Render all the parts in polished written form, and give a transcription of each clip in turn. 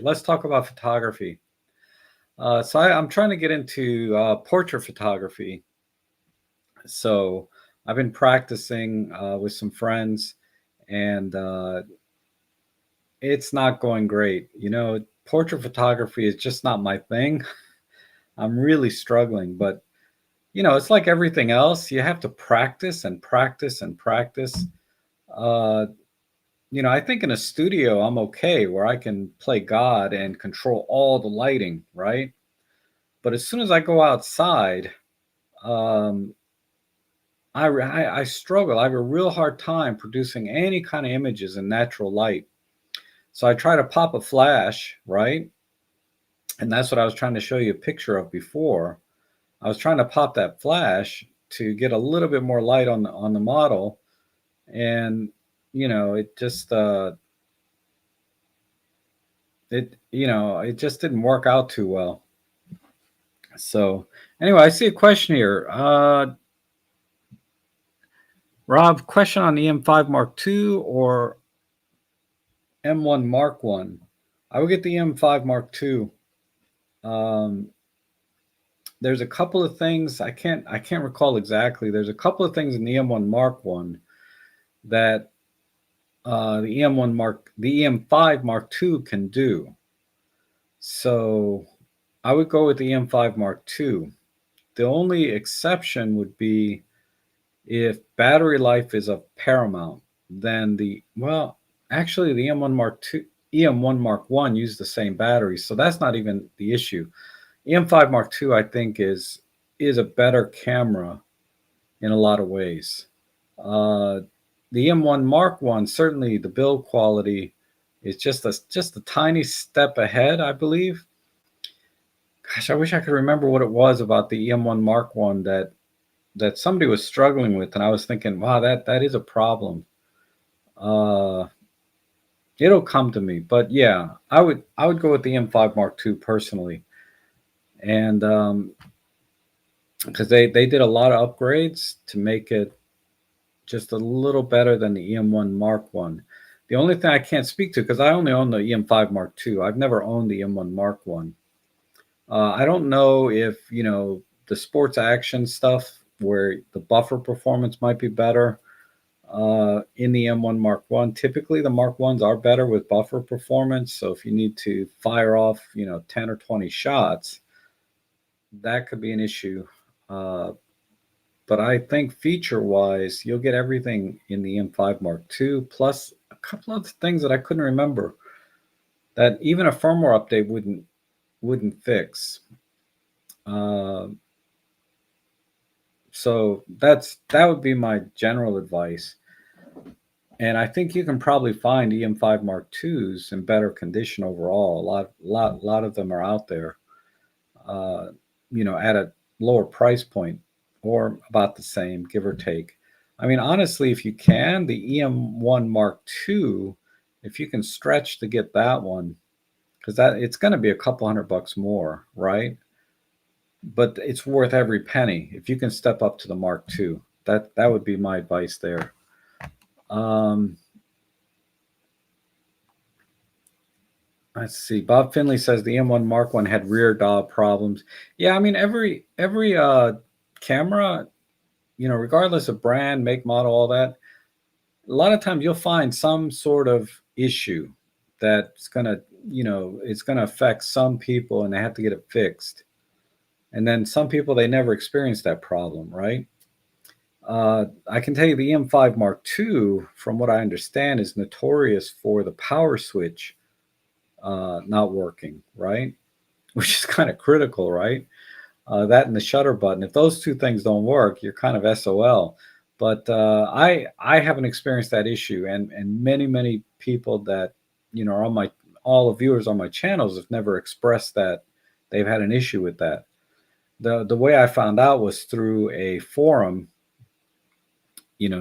Let's talk about photography. I'm trying to get into portrait photography. So I've been practicing with some friends, and it's not going great. Portrait photography is just not my thing. I'm really struggling, but it's like everything else. You have to practice and practice and practice. Uh, I think in a studio, I'm okay where I can play God and control all the lighting, right? But as soon as I go outside, um, I struggle. I have a real hard time producing any kind of images in natural light. So I try to pop a flash, right? And that's what I was trying to show you a picture of before. I was trying to pop that flash to get a little bit more light on the model, and it just it just didn't work out too well. So anyway, I see a question here. Rob, question on the M5 Mark II or M1 Mark One. I would get the M5 Mark II. Um, there's a couple of things I can't recall exactly. There's a couple of things in the M1 Mark One that the EM5 Mark II can do. So I would go with the M5 Mark II. The only exception would be if battery life is of paramount. Then actually the M1 Mark II, EM1 Mark One used the same battery, so that's not even the issue. EM5 Mark II, I think, is a better camera in a lot of ways. Uh, the M1 Mark One, certainly the build quality is just a tiny step ahead, I believe. Gosh, I wish I could remember what it was about the EM1 Mark One that somebody was struggling with, and I was thinking, wow, that is a problem. Uh, it'll come to me, but yeah, I would go with the M5 Mark II personally, and because they did a lot of upgrades to make it just a little better than the EM1 Mark One. The only thing I can't speak to, because I only own the EM5 Mark II, I've never owned the M1 Mark One. I don't know if the sports action stuff where the buffer performance might be better in the M1 Mark One. Typically, the Mark Ones are better with buffer performance. So if you need to fire off 10 or 20 shots, that could be an issue. Uh, but I think feature wise, you'll get everything in the M5 Mark II, plus a couple of things that I couldn't remember that even a firmware update wouldn't fix. Uh, so that would be my general advice. And I think you can probably find EM5 Mark IIs in better condition overall. A lot of them are out there, uh, at a lower price point or about the same, give or take. I mean, honestly, if you can, the EM1 Mark II, if you can stretch to get that one, because that it's going to be a couple $100 more, right? But it's worth every penny if you can step up to the Mark II. That would be my advice there. Um, let's see. Bob Finley says the M1 Mark One had rear dial problems. Yeah, I mean every camera, regardless of brand, make, model, all that, a lot of times you'll find some sort of issue that's gonna, it's gonna affect some people and they have to get it fixed. And then some people they never experience that problem, right? I can tell you the M5 Mark II, from what I understand, is notorious for the power switch not working, right? Which is kind of critical, right? That and the shutter button. If those two things don't work, you're kind of SOL. But I haven't experienced that issue, and many people that are on my all the viewers on my channels have never expressed that they've had an issue with that. The way I found out was through a forum.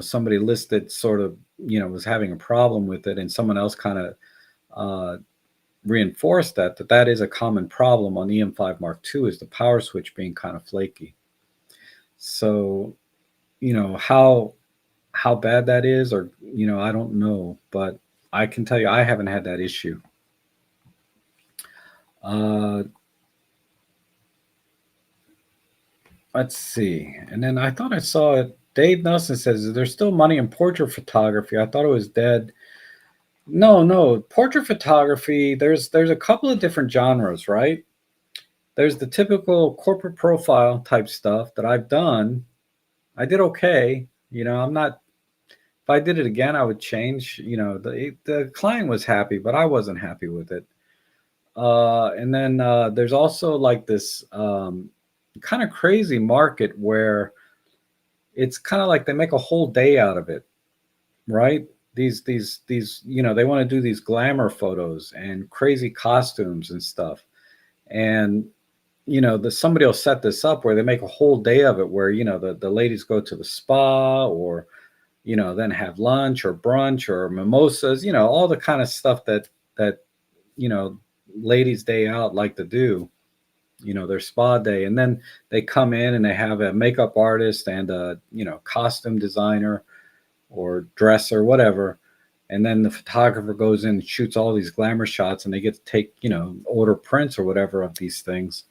Somebody listed sort of was having a problem with it, and someone else kind of uh, reinforced that is a common problem on the M5 Mark II is the power switch being kind of flaky. So, how bad that is, or I don't know, but I can tell you I haven't had that issue. Uh, let's see. And then I thought I saw it. Dave Nelson says, "There's still money in portrait photography. I thought it was dead." No, no. Portrait photography, there's a couple of different genres, right? There's the typical corporate profile type stuff that I've done. I did okay. I'm not, if I did it again, I would change. The client was happy, but I wasn't happy with it. And then there's also like this kind of crazy market where it's kind of like they make a whole day out of it, right? These, they want to do these glamour photos and crazy costumes and stuff. And somebody will set this up where they make a whole day of it, where the ladies go to the spa, or then have lunch or brunch or mimosas, all the kind of stuff that you know ladies day out like to do, their spa day. And then they come in and they have a makeup artist and a costume designer or dresser, whatever. And then the photographer goes in and shoots all these glamour shots, and they get to take, order prints or whatever of these things.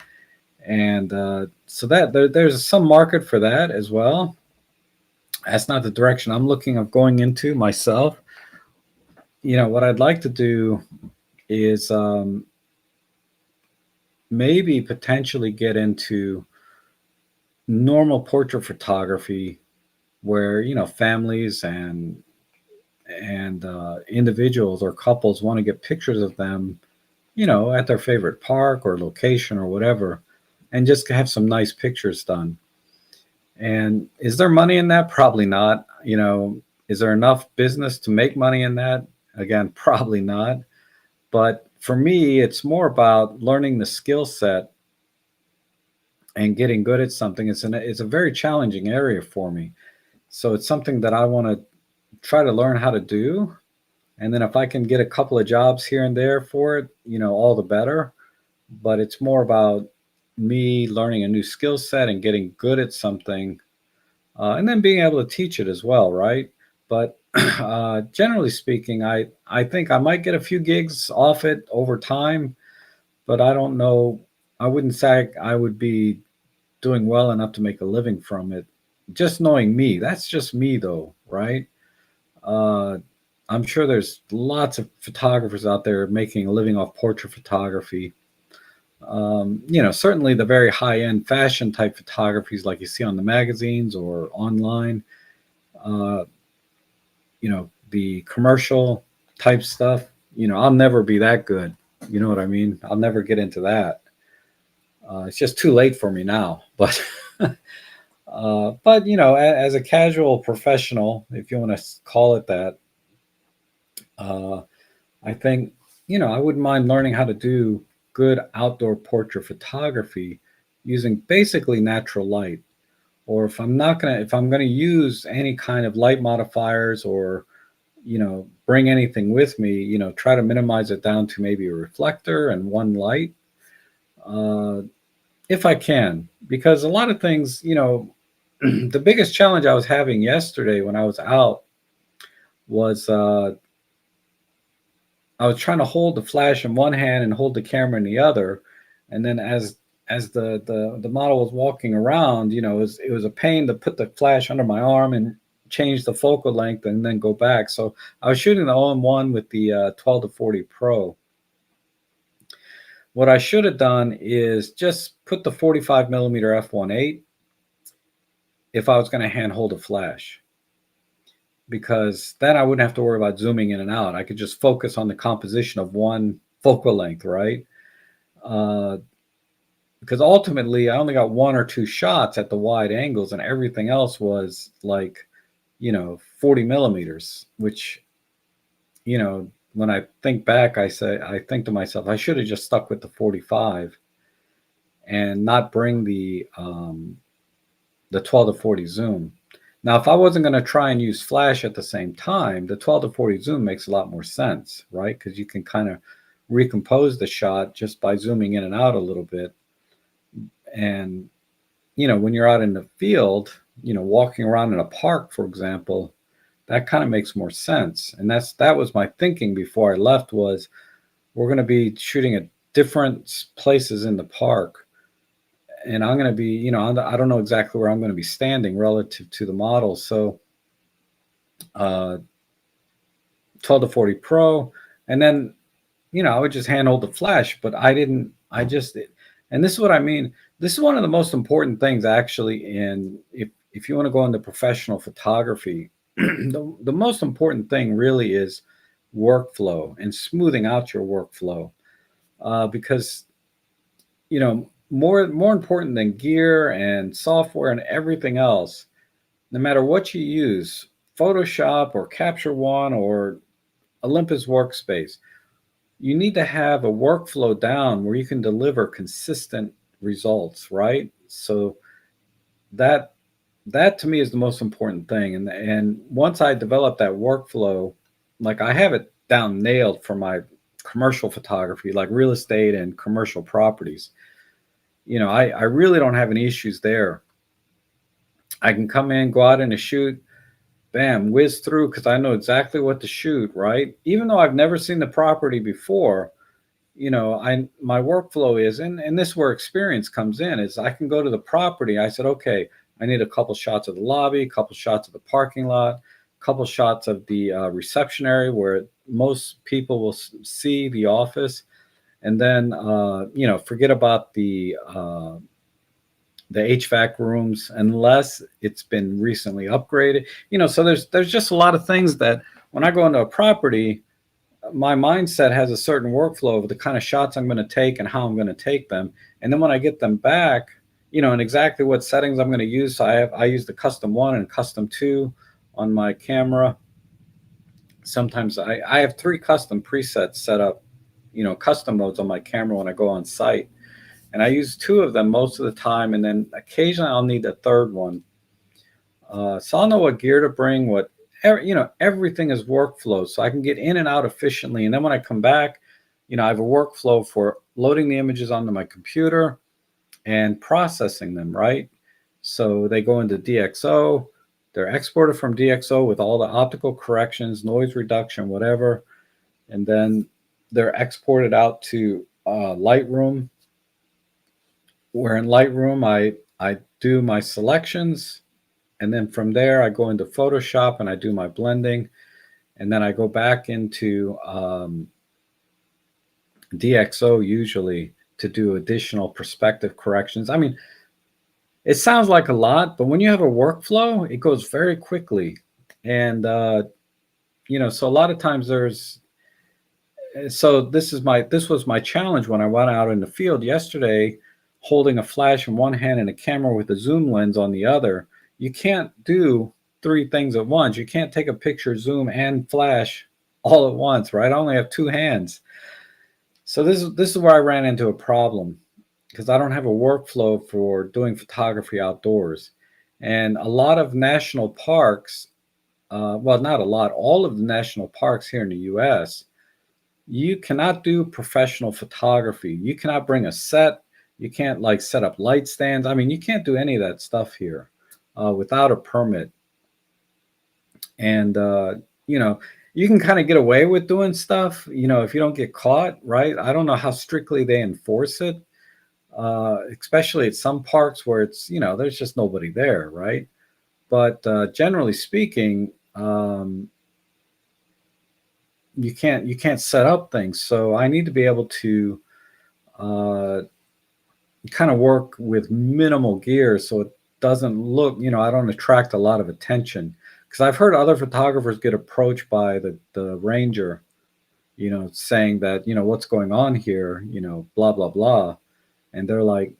And so there's some market for that as well. That's not the direction I'm looking of going into myself. What I'd like to do is maybe potentially get into normal portrait photography, where families and individuals or couples want to get pictures of them, at their favorite park or location or whatever, and just have some nice pictures done. And is there money in that? Probably not. Is there enough business to make money in that? Again, probably not. But for me, it's more about learning the skill set and getting good at something. It's a very challenging area for me. So it's something that I want to try to learn how to do. And then if I can get a couple of jobs here and there for it, all the better. But it's more about me learning a new skill set and getting good at something, and then being able to teach it as well, right? But generally speaking, I think I might get a few gigs off it over time, but I don't know. I wouldn't say I would be doing well enough to make a living from it. Just knowing me, that's just me though, right? Uh, I'm sure there's lots of photographers out there making a living off portrait photography. Certainly the very high end fashion type photographies like you see on the magazines or online, uh, the commercial type stuff, I'll never be that good. You know what I mean? I'll never get into that. It's just too late for me now. But as a casual professional, if you want to call it that, uh, I think, I wouldn't mind learning how to do good outdoor portrait photography using basically natural light. Or if I'm gonna use any kind of light modifiers, or bring anything with me, try to minimize it down to maybe a reflector and one light, uh, if I can. Because a lot of things, the biggest challenge I was having yesterday when I was out was I was trying to hold the flash in one hand and hold the camera in the other, and then as the model was walking around, it was a pain to put the flash under my arm and change the focal length and then go back. So I was shooting the OM1 with the 12 to 40 Pro. What I should have done is just put the 45 millimeter f1.8 if I was going to hand hold a flash, because then I wouldn't have to worry about zooming in and out. I could just focus on the composition of one focal length, right? Uh, because ultimately I only got one or two shots at the wide angles, and everything else was like, 40 millimeters, which, when I think back, I think to myself, I should have just stuck with the 45 and not bring the 12 to 40 zoom. Now, if I wasn't going to try and use flash at the same time, the 12 to 40 zoom makes a lot more sense, right? Because you can kind of recompose the shot just by zooming in and out a little bit. And, when you're out in the field, walking around in a park, for example, that kind of makes more sense. And that was my thinking before I left, was we're going to be shooting at different places in the park, and I'm going to be, I don't know exactly where I'm going to be standing relative to the model. So, uh, 12 to 40 Pro, and then I would just handhold the flash, but I didn't. I just, and this is what I mean. This is one of the most important things, actually. In if you want to go into professional photography, the most important thing really is workflow and smoothing out your workflow, because more important than gear and software and everything else. No matter what you use, Photoshop or Capture One or Olympus Workspace, you need to have a workflow down where you can deliver consistent results, right? So that that to me is the most important thing. And once I develop that workflow, like I have it down nailed for my commercial photography, like real estate and commercial properties. I really don't have any issues there. I can come in, go out in a shoot, bam, whiz through because I know exactly what to shoot, right? Even though I've never seen the property before, I my workflow is, and this is where experience comes in, is I can go to the property. I said, okay, I need a couple shots of the lobby, a couple shots of the parking lot, a couple shots of the reception area where most people will see the office, and then forget about the HVAC rooms unless it's been recently upgraded. So there's just a lot of things that when I go into a property, my mindset has a certain workflow of the kind of shots I'm going to take and how I'm going to take them. And then when I get them back, and exactly what settings I'm going to use. So I use the custom 1 and custom 2 on my camera. Sometimes I have 3 custom presets set up, custom modes on my camera when I go on site. And I use 2 of them most of the time, and then occasionally I'll need a third one. So I'll know what gear to bring, everything is workflow, so I can get in and out efficiently. And then when I come back, I have a workflow for loading the images onto my computer and processing them, right? So they go into DxO, they're exported from DxO with all the optical corrections, noise reduction, whatever, and then they're exported out to Lightroom, where in Lightroom I do my selections, and then from there I go into Photoshop and I do my blending, and then I go back into DxO usually to do additional perspective corrections. I mean, it sounds like a lot, but when you have a workflow, it goes very quickly. And so a lot of times this was my challenge when I went out in the field yesterday, holding a flash in one hand and a camera with a zoom lens on the other. You can't do 3 things at once. You can't take a picture, zoom, and flash all at once, right? I only have 2 hands. So this is where I ran into a problem, because I don't have a workflow for doing photography outdoors. And a lot of national parks, well, not a lot, all of the national parks here in the US, you cannot do professional photography. You cannot bring a set. You can't like set up light stands. I mean, you can't do any of that stuff here without a permit. And, you can kind of get away with doing stuff, if you don't get caught, right? I don't know how strictly they enforce it, especially at some parks where it's, there's just nobody there, right? But generally speaking, you can't set up things. So I need to be able to kind of work with minimal gear so it doesn't look, I don't attract a lot of attention. Because I've heard other photographers get approached by the ranger, saying that, what's going on here, blah, blah, blah. And they're like,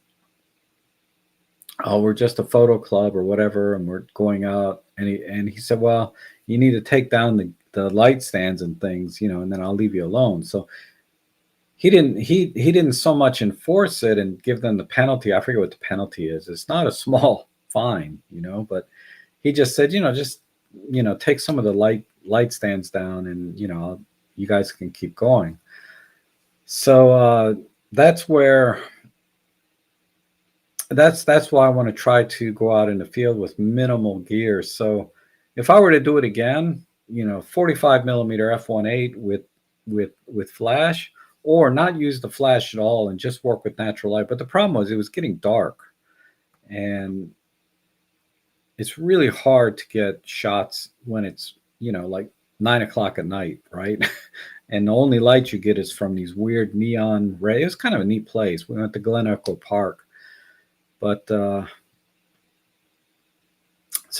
oh, we're just a photo club or whatever, and we're going out. And he said, well, you need to take down the light stands and things, and then I'll leave you alone. So he didn't so much enforce it and give them the penalty. I forget what the penalty is. It's not a small fine, but he just said, just take some of the light stands down, and you guys can keep going. So that's why I want to try to go out in the field with minimal gear. So if I were to do it again, 45 millimeter f1.8 with flash, or not use the flash at all and just work with natural light. But the problem was it was getting dark, and it's really hard to get shots when it's, like 9 o'clock at night, right? And the only light you get is from these weird neon rays. It was kind of a neat place. We went to Glen Echo Park, but so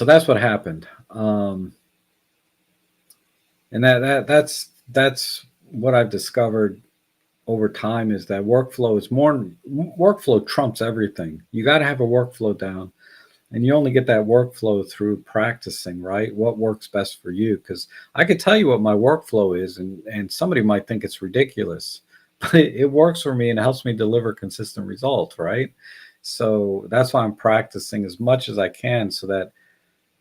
that's what happened. And that's what I've discovered over time is that workflow trumps everything. You got to have a workflow down, and you only get that workflow through practicing, right? What works best for you? Because I could tell you what my workflow is, and somebody might think it's ridiculous, but it works for me and it helps me deliver consistent results, right? So that's why I'm practicing as much as I can, so that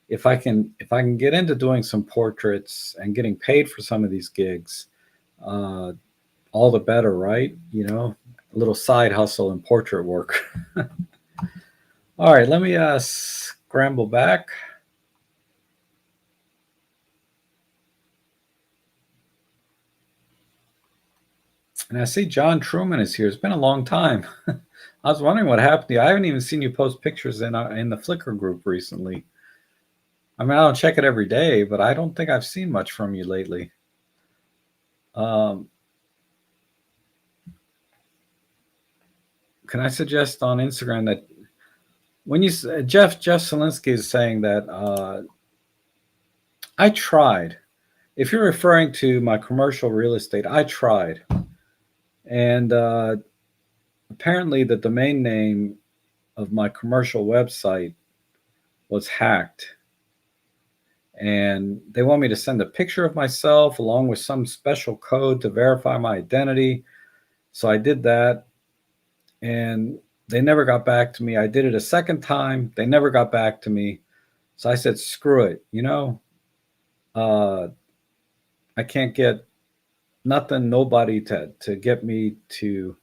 if I can get into doing some portraits and getting paid for some of these gigs, uh, all the better, right? A little side hustle and portrait work. All right, let me scramble back. And I see John Truman is here. It's been a long time. I was wondering what happened to you. I haven't even seen you post pictures in the Flickr group recently. I mean, I don't check it every day, but I don't think I've seen much from you lately. Um, can I suggest on Instagram that when you Jeff Selinsky is saying that I tried. If you're referring to my commercial real estate, I tried, and apparently the domain name of my commercial website was hacked, and they want me to send a picture of myself along with some special code to verify my identity. So I did that, and they never got back to me. I did it a second time. They never got back to me. So I said, screw it. Uh, I can't get nothing, nobody to get me to,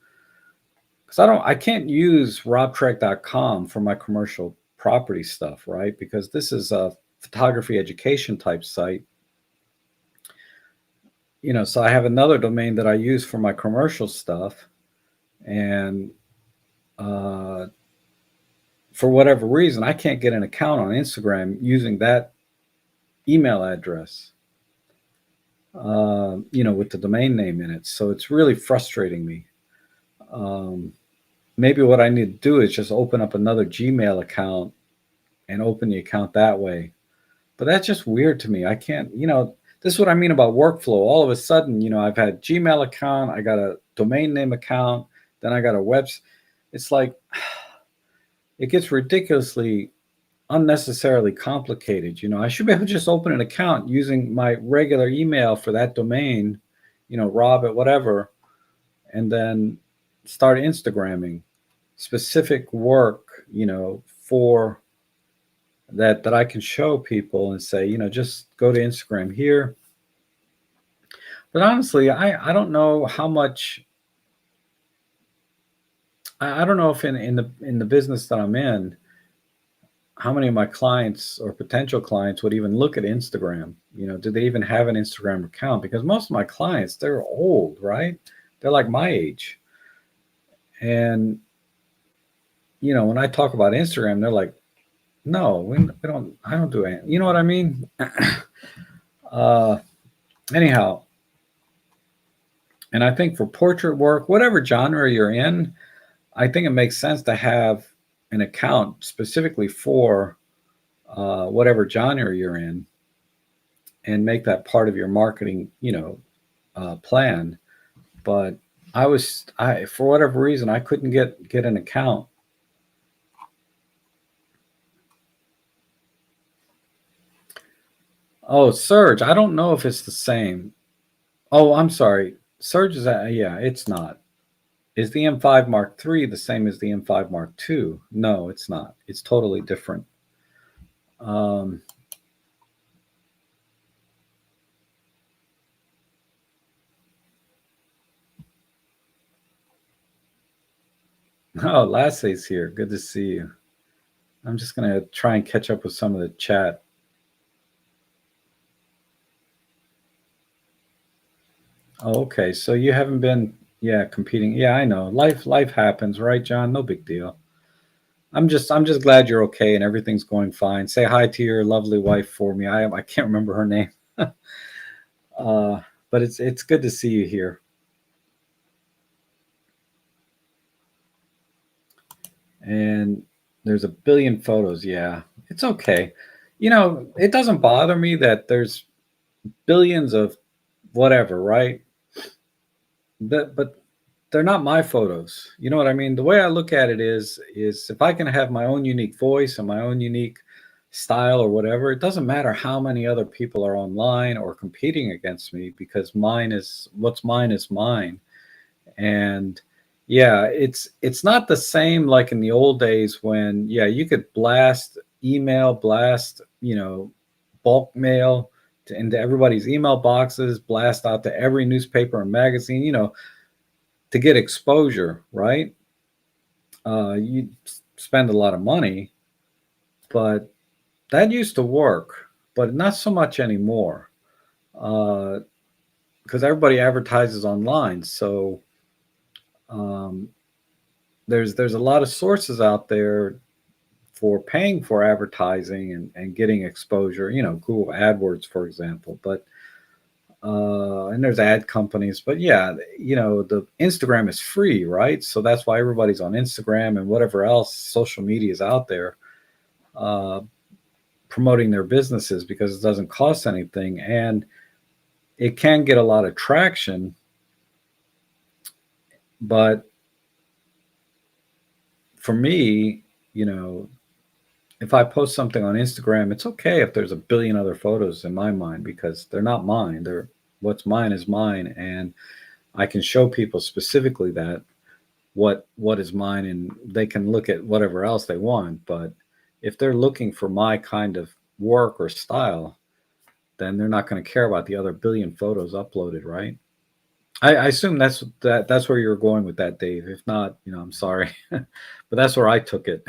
because I can't use robtrek.com for my commercial property stuff, right? Because this is a photography education type site. So I have another domain that I use for my commercial stuff, and uh, for whatever reason, I can't get an account on Instagram using that email address, with the domain name in it. So it's really frustrating me. Um, Maybe what I need to do is just open up another Gmail account and open the account that way. But that's just weird to me. I can't, this is what I mean about workflow. All of a sudden, I've had Gmail account, I got a domain name account, then I got a website. It's like, it gets ridiculously unnecessarily complicated. I should be able to just open an account using my regular email for that domain, Rob at whatever, and then start Instagramming specific work, for that I can show people and say, just go to Instagram here. But honestly, I don't know how much. I don't know if in the business that I'm in, how many of my clients or potential clients would even look at Instagram. Do they even have an Instagram account? Because most of my clients, they're old, right? They're like my age, and when I talk about Instagram, they're like, no, we don't. I don't do it. You know what I mean? uh, Anyhow, and I think for portrait work, whatever genre you're in, I think it makes sense to have an account specifically for whatever genre you're in, and make that part of your marketing, plan. But I for whatever reason I couldn't get an account. Oh, Surge, I don't know if it's the same. Oh, I'm sorry. Surge is yeah, it's not. Is the M5 Mark III the same as the M5 Mark II? No, it's not. It's totally different. Um, oh, Lassie's here. Good to see you. I'm just gonna try and catch up with some of the chat. Oh, okay. So you haven't been Yeah, competing. Yeah, I know. Life happens, right, John? No big deal. I'm just glad you're okay and everything's going fine. Say hi to your lovely wife for me. I can't remember her name. uh, but it's good to see you here. And there's a billion photos. Yeah, it's okay. It doesn't bother me that there's billions of whatever, right? But they're not my photos. You know what I mean? The way I look at it is if I can have my own unique voice and my own unique style or whatever, it doesn't matter how many other people are online or competing against me because mine is what's mine is mine. And yeah, it's not the same like in the old days when yeah, you could blast email, blast, bulk mail into everybody's email boxes, blast out to every newspaper and magazine, to get exposure, right? You spend a lot of money, but that used to work, but not so much anymore because everybody advertises online. So um, there's a lot of sources out there for paying for advertising and getting exposure. Google AdWords, for example, but and there's ad companies, but yeah, the Instagram is free, right? So that's why everybody's on Instagram and whatever else social media is out there uh, promoting their businesses because it doesn't cost anything and it can get a lot of traction. But for me, you know, if I post something on Instagram, it's okay if there's a billion other photos in my mind because they're not mine. They're what's mine is mine, and I can show people specifically that what is mine and they can look at whatever else they want, but if they're looking for my kind of work or style, then they're not going to care about the other billion photos uploaded, right? I assume that's where you're going with that, Dave. If not, I'm sorry. But that's where I took it.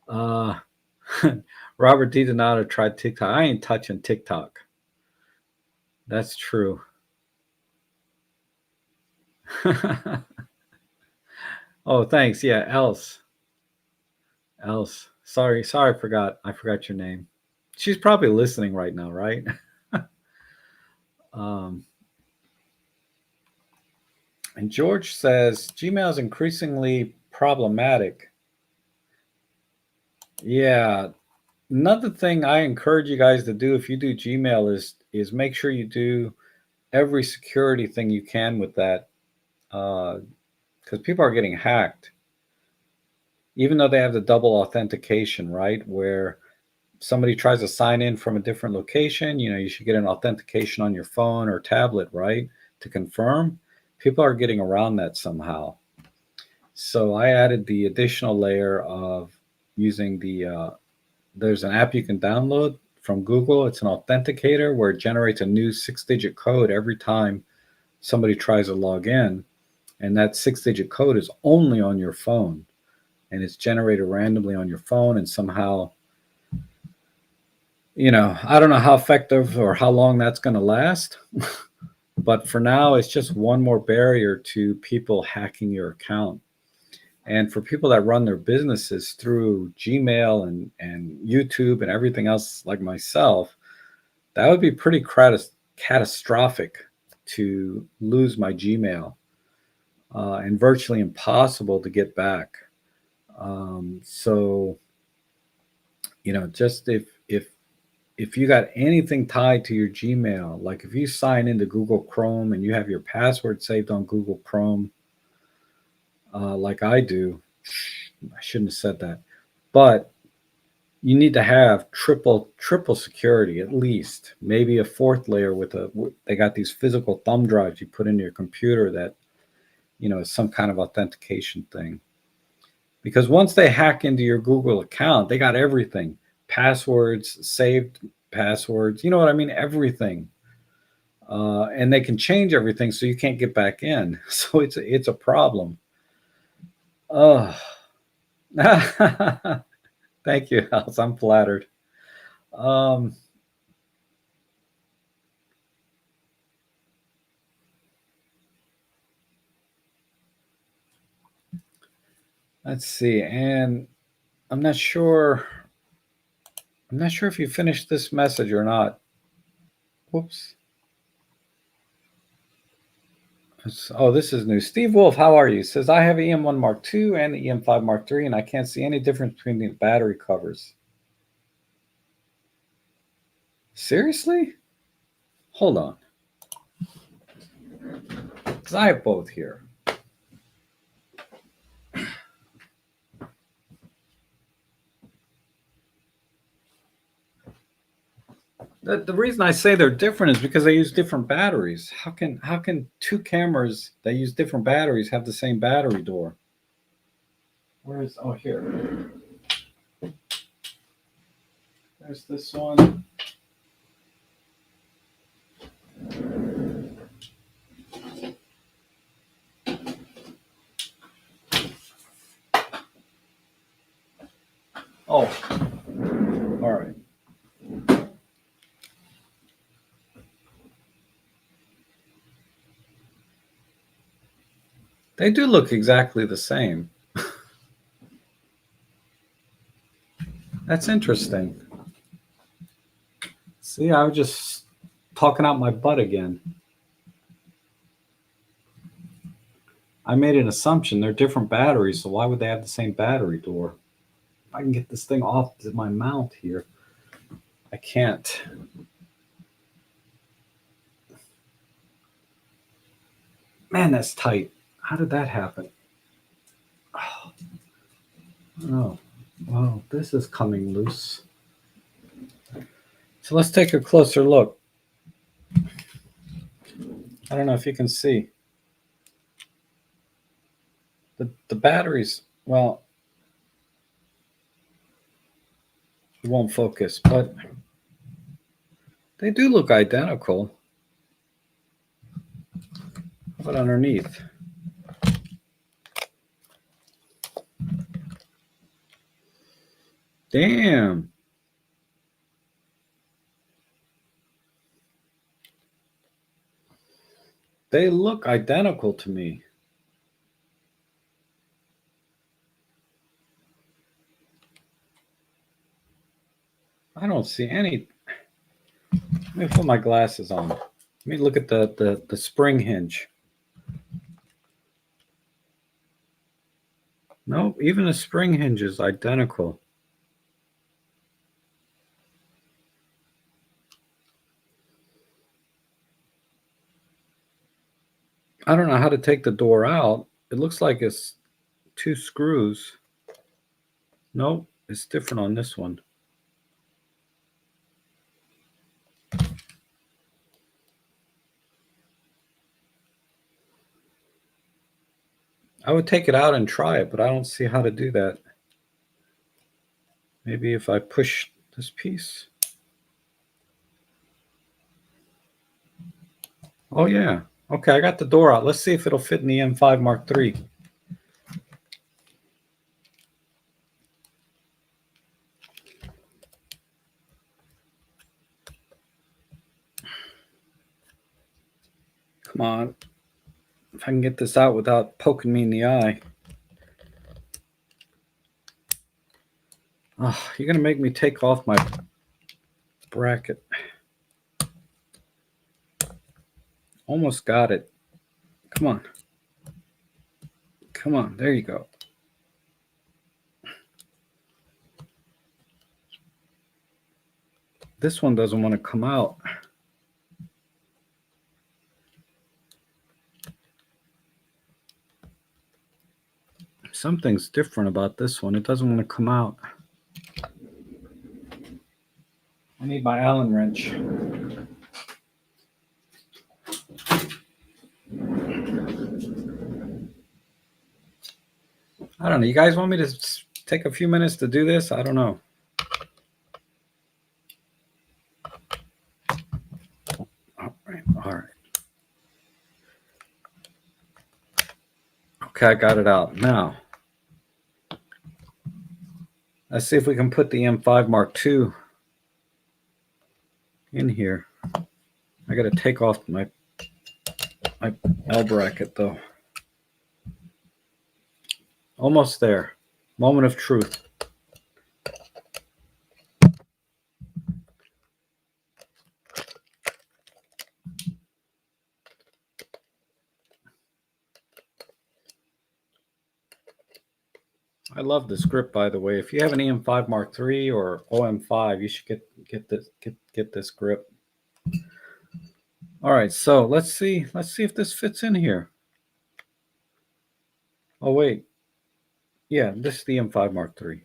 uh Robert D. Donato tried TikTok. I ain't touching TikTok. That's true. Oh, thanks. Yeah, else. Sorry, I forgot your name. She's probably listening right now, right? um, and George says Gmail is increasingly problematic. Yeah. Another thing I encourage you guys to do if you do Gmail is make sure you do every security thing you can with that, because people are getting hacked, even though they have the double authentication, right? Where somebody tries to sign in from a different location, you should get an authentication on your phone or tablet, right? To confirm. People are getting around that somehow. So I added the additional layer of using there's an app you can download from Google. It's an authenticator where it generates a new 6-digit code every time somebody tries to log in. And that 6-digit code is only on your phone and it's generated randomly on your phone. And somehow, I don't know how effective or how long that's going to last. But for now, it's just one more barrier to people hacking your account. And for people that run their businesses through Gmail and YouTube and everything else, like myself, that would be pretty catastrophic to lose my Gmail and virtually impossible to get back. So, just if you got anything tied to your Gmail, like if you sign into Google Chrome and you have your password saved on Google Chrome, like I do, I shouldn't have said that, but you need to have triple security at least, maybe a fourth layer with they got these physical thumb drives you put into your computer that is some kind of authentication thing. Because once they hack into your Google account, they got everything, passwords, saved passwords, you know what I mean, everything. And they can change everything so you can't get back in. So it's a problem. Oh, thank you, House. I'm flattered. Um, Let's see, and I'm not sure. I'm not sure if you finished this message or not. Whoops. Oh, this is new. Steve Wolf, how are you? Says I have EM1 Mark II and the EM5 Mark III, and I can't see any difference between the battery covers. Seriously? Hold on. Because I have both here. The reason I say they're different is because they use different batteries. How can two cameras that use different batteries have the same battery door? Where is here? There's this one. Oh, all right. They do look exactly the same. That's interesting. See, I was just talking out my butt again. I made an assumption they're different batteries, so why would they have the same battery door? If I can get this thing off my mount here. I can't. Man, that's tight. How did that happen? Oh, wow, this is coming loose. So let's take a closer look. I don't know if you can see. The batteries, well, it won't focus, but they do look identical. How about underneath? Damn. They look identical to me. I don't see any. Let me put my glasses on. Let me look at the spring hinge. Nope, even the spring hinge is identical. I don't know how to take the door out. It looks like it's two screws. Nope, it's different on this one. I would take it out and try it, but I don't see how to do that. Maybe if I push this piece. Oh, yeah. Okay, I got the door out. Let's see if it'll fit in the M5 Mark III. Come on. If I can get this out without poking me in the eye. Oh, you're going to make me take off my bracket. Almost got it. Come on. Come on. There you go. This one doesn't want to come out. Something's different about this one. It doesn't want to come out. I need my Allen wrench. I don't know. You guys want me to take a few minutes to do this? I don't know. All right. All right. Okay, I got it out. Now, let's see if we can put the M5 Mark II in here. I got to take off my L bracket, though. Almost there. Moment of truth. I love this grip, by the way. If you have an EM5 Mark III or OM5, you should get this grip. All right, so let's see if this fits in here. Oh wait, yeah, this is the EM5 Mark III.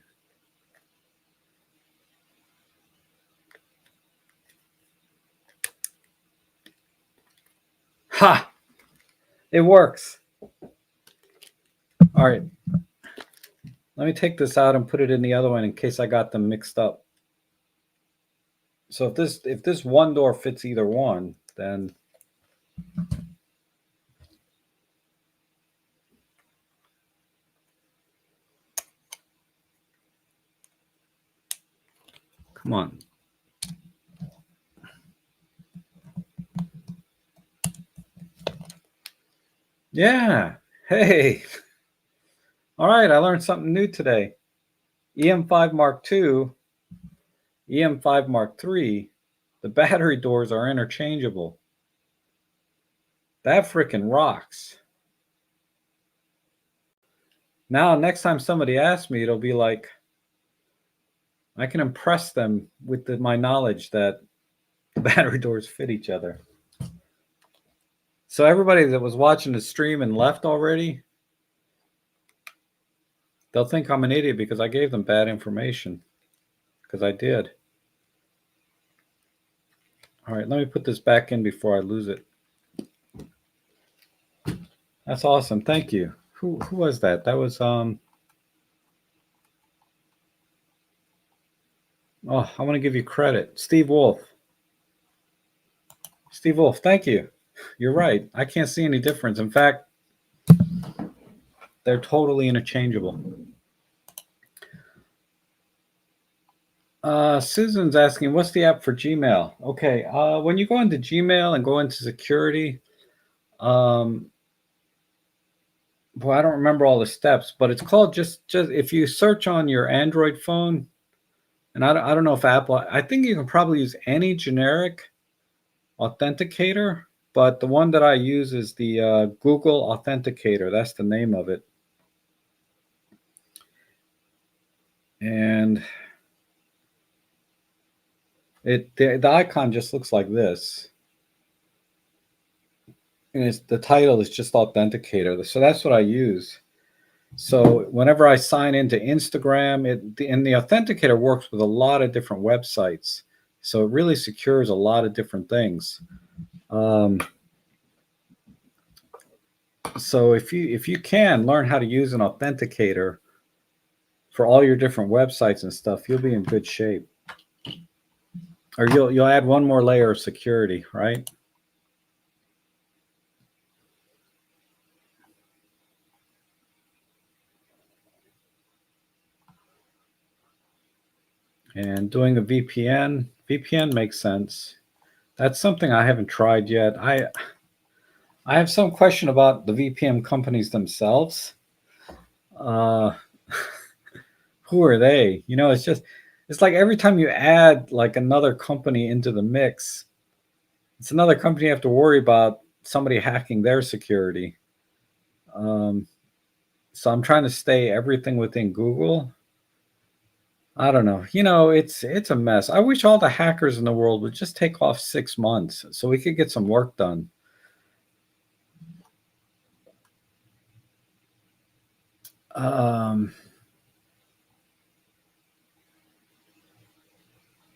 Ha! It works. All right, let me take this out and put it in the other one in case I got them mixed up. So if this one door fits either one, then come on. Yeah. Hey. All right, I learned something new today. EM5 Mark II, EM5 Mark III, the battery doors are interchangeable. That freaking rocks. Now, next time somebody asks me, it'll be like, I can impress them with my knowledge that the battery doors fit each other. So everybody that was watching the stream and left already, they'll think I'm an idiot because I gave them bad information. Because I did. All right, let me put this back in before I lose it. That's awesome. Thank you. Who was that? That was oh, I want to give you credit. Steve Wolf. Steve Wolf, thank you. You're right. I can't see any difference. In fact, they're totally interchangeable. Susan's asking, what's the app for Gmail? Okay, when you go into Gmail and go into security, boy, I don't remember all the steps, but it's called just if you search on your Android phone, and I don't know if Apple, I think you can probably use any generic authenticator, but the one that I use is the Google Authenticator. That's the name of it. And the icon just looks like this. And the title is just Authenticator. So that's what I use. So whenever I sign into Instagram, and the Authenticator works with a lot of different websites. So it really secures a lot of different things. So if you can learn how to use an authenticator for all your different websites and stuff, you'll be in good shape. Or you'll add one more layer of security, right? And doing a VPN makes sense. That's something I haven't tried yet. I have some question about the VPN companies themselves. Who are they? You know, it's like every time you add like another company into the mix, it's another company you have to worry about somebody hacking their security. So I'm trying to stay everything within Google. I don't know. You know, it's a mess. I wish all the hackers in the world would just take off 6 months so we could get some work done.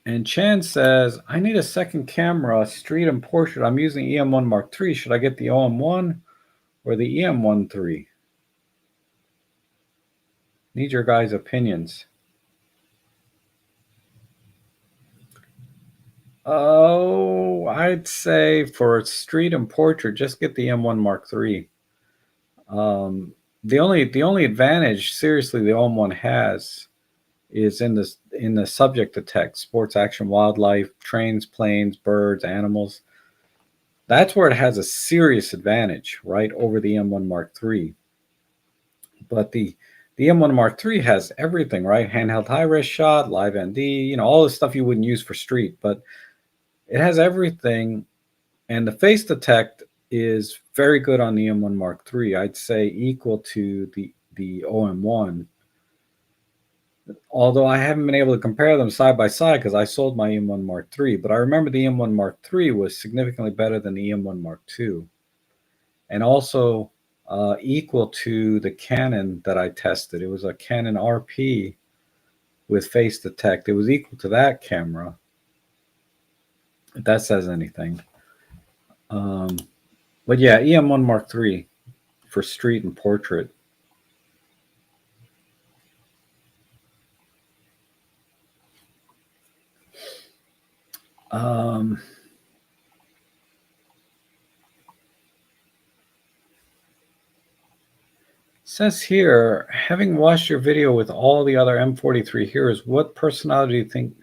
And Chan says, I need a second camera, street and portrait. I'm using EM1 Mark III. Should I get the OM1 or the EM1 III? Need your guys' opinions. Oh, I'd say for street and portrait, just get the M1 Mark III. The only advantage, seriously, the OM1 has is in the subject of text: sports, action, wildlife, trains, planes, birds, animals. That's where it has a serious advantage, right, over the M1 Mark III. But the The M1 Mark III has everything, right? Handheld high-res shot, live ND, all the stuff you wouldn't use for street, but it has everything. And the face detect is very good on the M1 Mark III. I'd say equal to the OM1. Although I haven't been able to compare them side by side because I sold my M1 Mark III, but I remember the M1 Mark III was significantly better than the M1 Mark II, and also equal to the Canon that I tested. It was a Canon RP with face detect. It was equal to that camera, if that says anything. Um, but yeah, EM1 Mark III for street and portrait. Um, Says here, having watched your video with all the other M43 heroes, what personality do you think?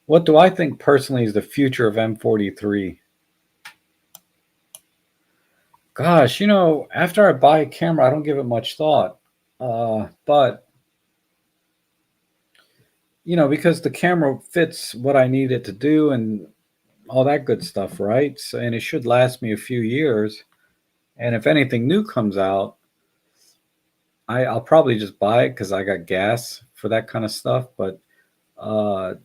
What do I think personally is the future of M43? Gosh, after I buy a camera, I don't give it much thought. But because the camera fits what I need it to do and all that good stuff, right? So, and it should last me a few years. And if anything new comes out, I'll probably just buy it because I got gas for that kind of stuff. But uh,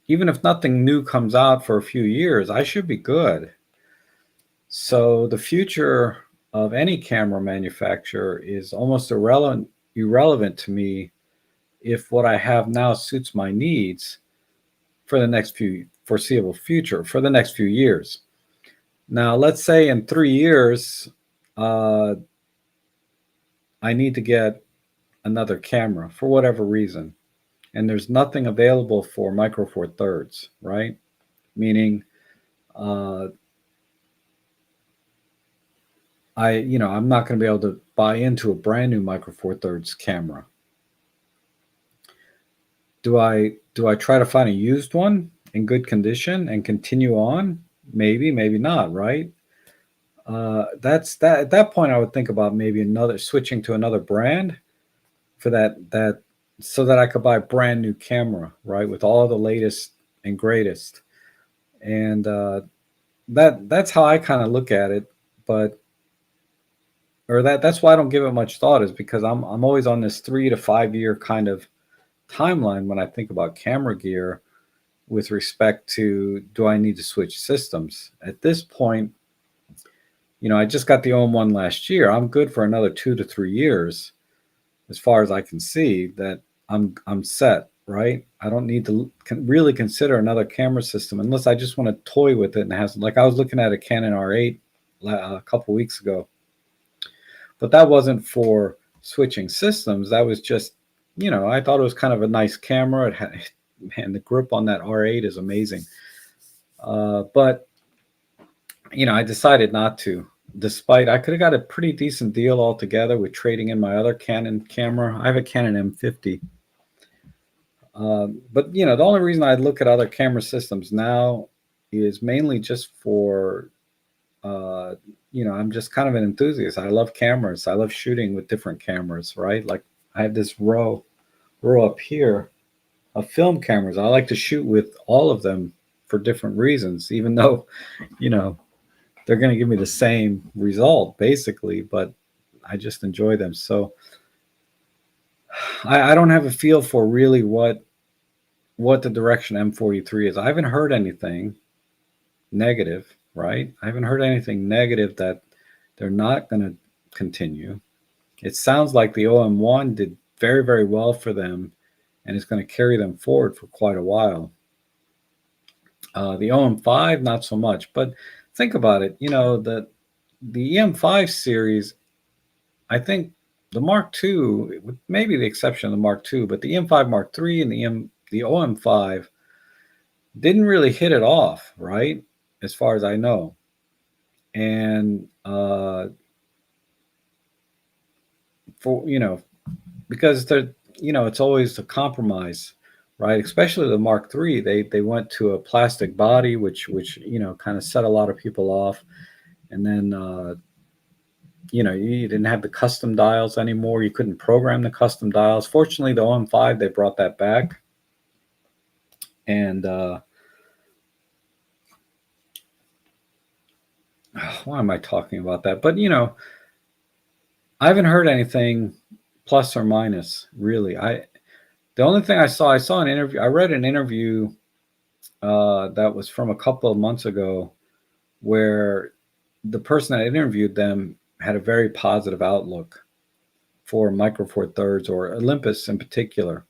even if nothing new comes out for a few years, I should be good. So the future of any camera manufacturer is almost irrelevant to me if what I have now suits my needs for the next few foreseeable future, for the next few years. Now, let's say in 3 years, uh, I need to get another camera for whatever reason, and there's nothing available for Micro Four Thirds, right? Meaning, uh, I'm not going to be able to buy into a brand new Micro Four Thirds camera. Do I try to find a used one in good condition and continue on? Maybe, maybe not, right? That's that. At that point, I would think about maybe another switching to another brand for that so that I could buy a brand new camera, right, with all the latest and greatest. And that's how I kind of look at it. But or that's why I don't give it much thought, is because I'm always on this 3 to 5 year kind of timeline when I think about camera gear with respect to, do I need to switch systems? At this point, I just got the OM1 last year. I'm good for another 2 to 3 years, as far as I can see. That I'm set, right? I don't need to really consider another camera system unless I just want to toy with it and has, like, I was looking at a Canon R8 a couple weeks ago, but that wasn't for switching systems. That was just, I thought it was kind of a nice camera. It had, man, the grip on that R8 is amazing. But I decided not to. Despite I could have got a pretty decent deal altogether with trading in my other Canon camera. I have a Canon M50. But the only reason I look at other camera systems now is mainly just for, I'm just kind of an enthusiast. I love cameras. I love shooting with different cameras, right? Like, I have this row up here of film cameras. I like to shoot with all of them for different reasons, even though, you know, they're going to give me the same result basically, but I just enjoy them. So I don't have a feel for really what the direction M43 is. I haven't heard anything negative, right? I haven't heard anything negative that they're not going to continue. It sounds like the OM1 did very, very well for them and is going to carry them forward for quite a while. The OM5, not so much. But think about it. The EM5 series, I think the Mark II, with maybe the exception of the Mark II, but the EM5 Mark III and the OM5 didn't really hit it off, right? As far as I know. And because it's always a compromise, right? Especially the Mark III, they went to a plastic body, which kind of set a lot of people off, and then You didn't have the custom dials anymore. You couldn't program the custom dials. Fortunately, the OM5 they brought that back, and why am I talking about that? But I haven't heard anything plus or minus really. The only thing I saw an interview. I read an interview that was from a couple of months ago where the person that interviewed them had a very positive outlook for Micro Four Thirds or Olympus in particular,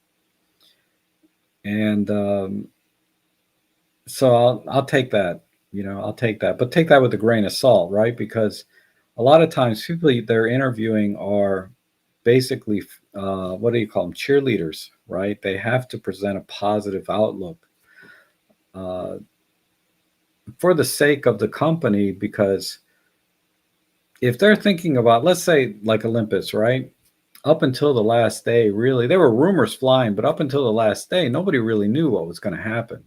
and so I'll take that. I'll take that, but take that with a grain of salt, right? Because a lot of times people they're interviewing are basically what do you call them? Cheerleaders, right? They have to present a positive outlook uh, for the sake of the company, because if they're thinking about, let's say, like Olympus, right? Up until the last day, really, there were rumors flying, but up until the last day, nobody really knew what was going to happen.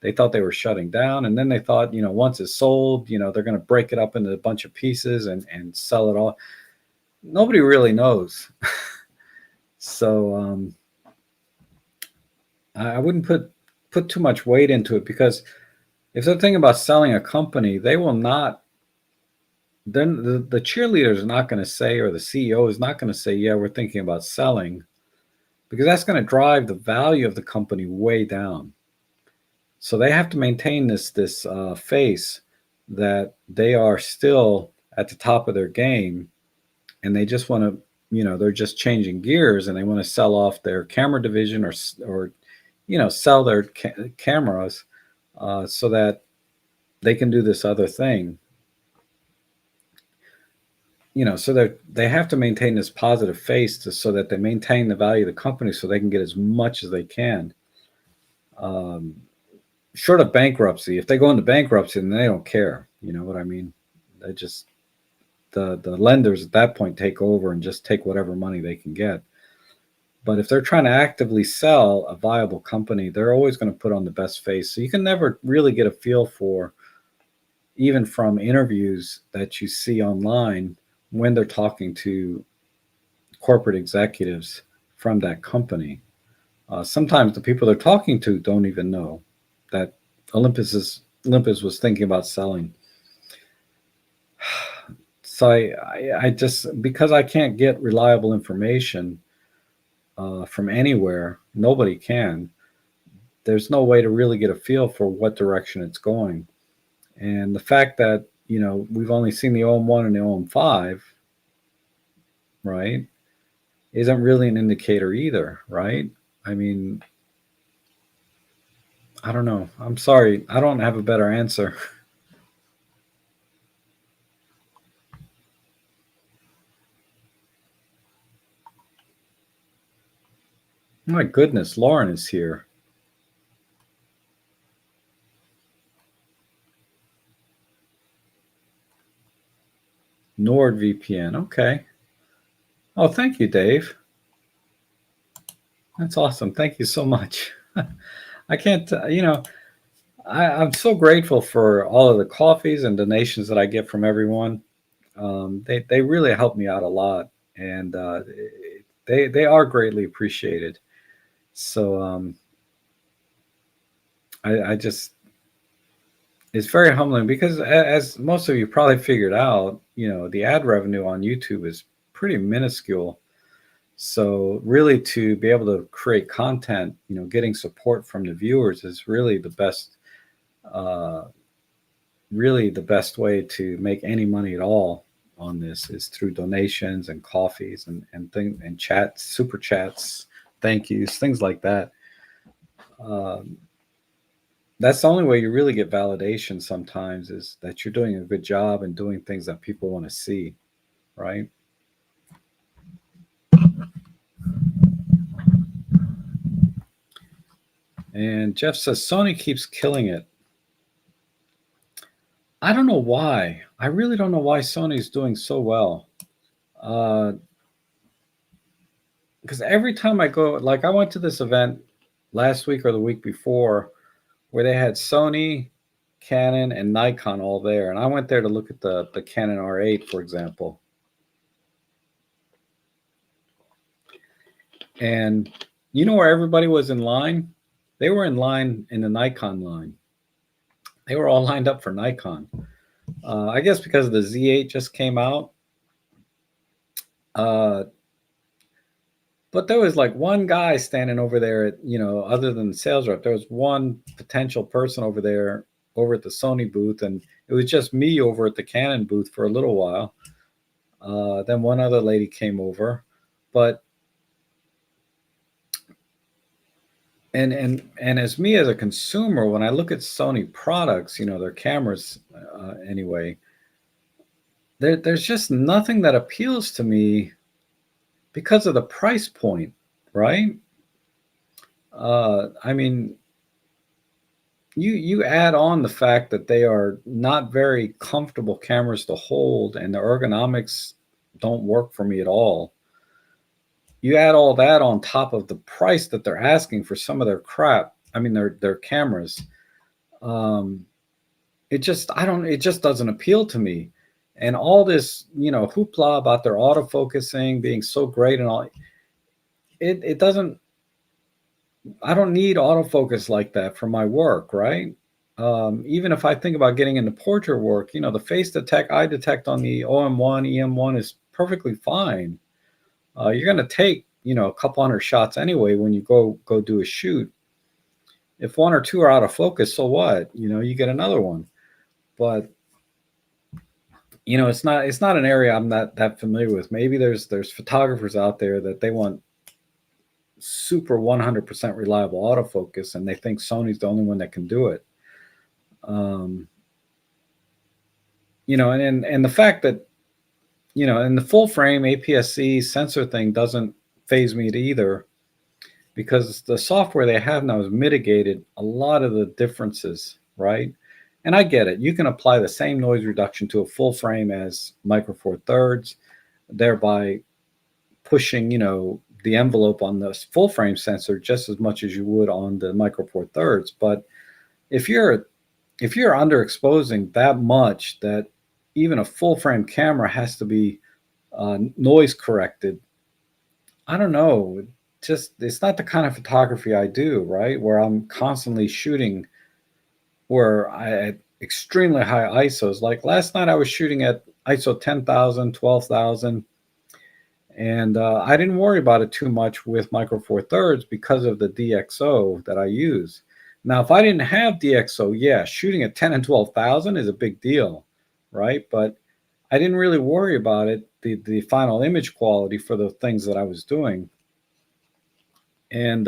They thought they were shutting down, and then they thought, once it's sold, they're going to break it up into a bunch of pieces and sell it all. Nobody really knows. So I wouldn't put too much weight into it, because if they're thinking about selling a company, they will not. Then the cheerleaders are not going to say, or the CEO is not going to say, yeah, we're thinking about selling, because that's going to drive the value of the company way down. So they have to maintain this face that they are still at the top of their game, and they just want to, they're just changing gears, and they want to sell off their camera division, or sell their cameras, so that they can do this other thing. So they have to maintain this positive face so that they maintain the value of the company, so they can get as much as they can. Um, Short of bankruptcy, if they go into bankruptcy, then they don't care. You know what I mean? They just the lenders at that point take over and just take whatever money they can get. But if they're trying to actively sell a viable company, they're always going to put on the best face. So you can never really get a feel for, even from interviews that you see online, when they're talking to corporate executives from that company. Sometimes the people they're talking to don't even know that Olympus was thinking about selling. So I just, because I can't get reliable information from anywhere, nobody can. There's no way to really get a feel for what direction it's going. And the fact that we've only seen the OM1 and the OM5, right, isn't really an indicator either, right? I mean, I don't know. I'm sorry, I don't have a better answer. My goodness, Lauren is here. NordVPN. Okay. Oh, thank you, Dave. That's awesome. Thank you so much. I can't, I'm so grateful for all of the coffees and donations that I get from everyone. They really help me out a lot, and they are greatly appreciated. So I just, it's very humbling, because as most of you probably figured out, the ad revenue on YouTube is pretty minuscule. So really, to be able to create content, getting support from the viewers is uh, really the best way to make any money at all on this, is through donations and coffees and chats, super chats, thank yous, things like that. Um, that's the only way you really get validation sometimes, is that you're doing a good job and doing things that people want to see, right? And Jeff says Sony keeps killing it. I don't know why. I really don't know why Sony's doing so well. Because every time I go, like I went to this event last week or the week before, where they had Sony, Canon, and Nikon all there, and I went there to look at the Canon R8, for example. And you know where everybody was in line? They were in line in the Nikon line. They were all lined up for Nikon. I guess because the Z8 just came out. Uh, but there was like one guy standing over there at, other than the sales rep, there was one potential person over there over at the Sony booth, and it was just me over at the Canon booth for a little while. Then one other lady came over, but and as me as a consumer, when I look at Sony products, their cameras, anyway, there's just nothing that appeals to me because of the price point, right? I mean, you add on the fact that they are not very comfortable cameras to hold, and the ergonomics don't work for me at all. You add all that on top of the price that they're asking for some of their crap. I mean, their cameras. Um, it just doesn't appeal to me. And all this, hoopla about their autofocusing being so great and all, it doesn't. I don't need autofocus like that for my work, right? Even if I think about getting into portrait work, the face detect, eye detect on the OM1, EM1 is perfectly fine. You're going to take, a couple hundred shots anyway when you go do a shoot. If one or two are out of focus, so what? You get another one. But it's not an area I'm not that familiar with. Maybe there's photographers out there that they want super 100% reliable autofocus, and they think Sony's the only one that can do it. Um, and the fact that and the full frame APS-C sensor thing doesn't phase me either, because the software they have now has mitigated a lot of the differences, right? And I get it. You can apply the same noise reduction to a full frame as Micro Four Thirds, thereby pushing, the envelope on the full frame sensor just as much as you would on the Micro Four Thirds. But if you're underexposing that much that even a full frame camera has to be noise corrected, I don't know. Just it's not the kind of photography I do, right? Where I'm constantly shooting where I at extremely high ISOs. Like last night I was shooting at ISO 10,000, 12,000, and I didn't worry about it too much with Micro Four Thirds because of the DxO that I use. Now, if I didn't have DxO, yeah, shooting at 10 and 12,000 is a big deal, right? But I didn't really worry about it, the final image quality for the things that I was doing. And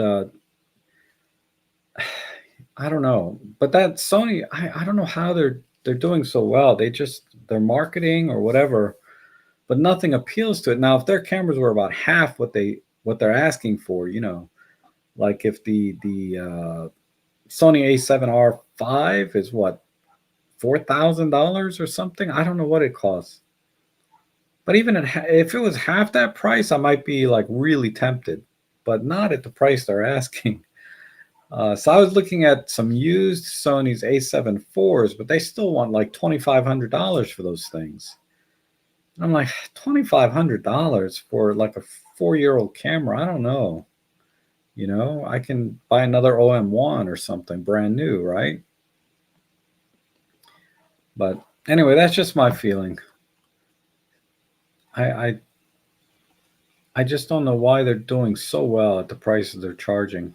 I don't know, but that Sony, I don't know how they're doing so well. Their marketing or whatever, but nothing appeals to it. Now, if their cameras were about half what they're asking for, like if the Sony A7R5 is what, $4,000 or something. I don't know what it costs. But even if it was half that price, I might be like really tempted, but not at the price they're asking. So I was looking at some used Sony's A7 IVs, but they still want like $2,500 for those things. And I'm like, $2,500 for like a 4-year-old camera? I don't know. I can buy another OM1 or something brand new, right? But anyway, that's just my feeling. I I just don't know why they're doing so well at the prices they're charging.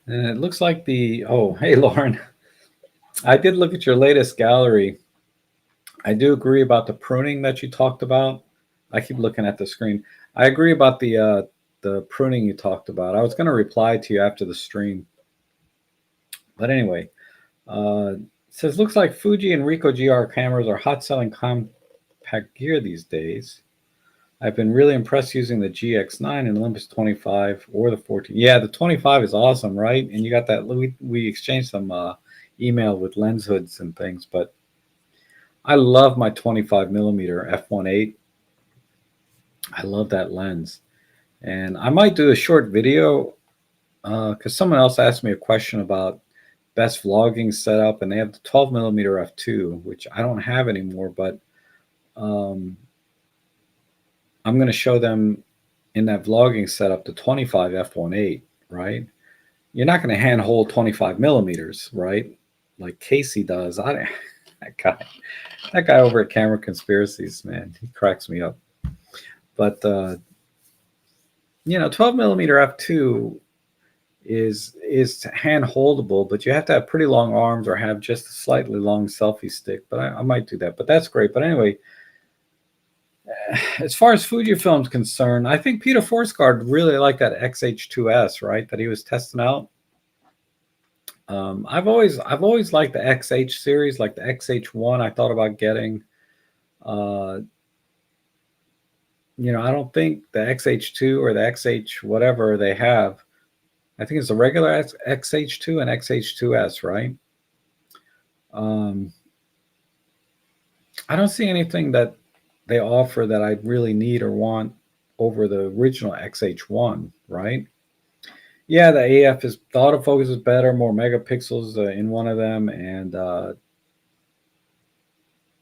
And it looks like hey, Lauren, I did look at your latest gallery. I do agree about the pruning that you talked about. I keep looking at the screen. I agree about the pruning you talked about. I was going to reply to you after the stream. But anyway, it says, looks like Fuji and Ricoh GR cameras are hot selling compact gear these days. I've been really impressed using the GX9 and Olympus 25 or the 14. Yeah, the 25 is awesome, right? And you got that. We exchanged some email with lens hoods and things, but I love my 25 millimeter f1.8. I love that lens. And I might do a short video because someone else asked me a question about best vlogging setup, and they have the 12 millimeter f2, which I don't have anymore, but um, I'm going to show them in that vlogging setup the 25 f1.8, right? You're not going to hand hold 25 millimeters, right? Like Casey does. That guy, that guy over at Camera Conspiracies, man, he cracks me up. But 12 millimeter f2 is hand holdable, but you have to have pretty long arms or have just a slightly long selfie stick. But I might do that. But that's great. But anyway, as far as Fujifilm's concerned, I think Peter Forsgaard really liked that XH2S, right? That he was testing out. I've always liked the XH series, like the XH1. I thought about getting. Uh, I don't think the XH2 or the XH whatever they have. I think it's the regular XH2 and XH2S, right? Um, I don't see anything that they offer that I really need or want over the original XH1, right? Yeah, the AF is the autofocus is better, more megapixels in one of them, and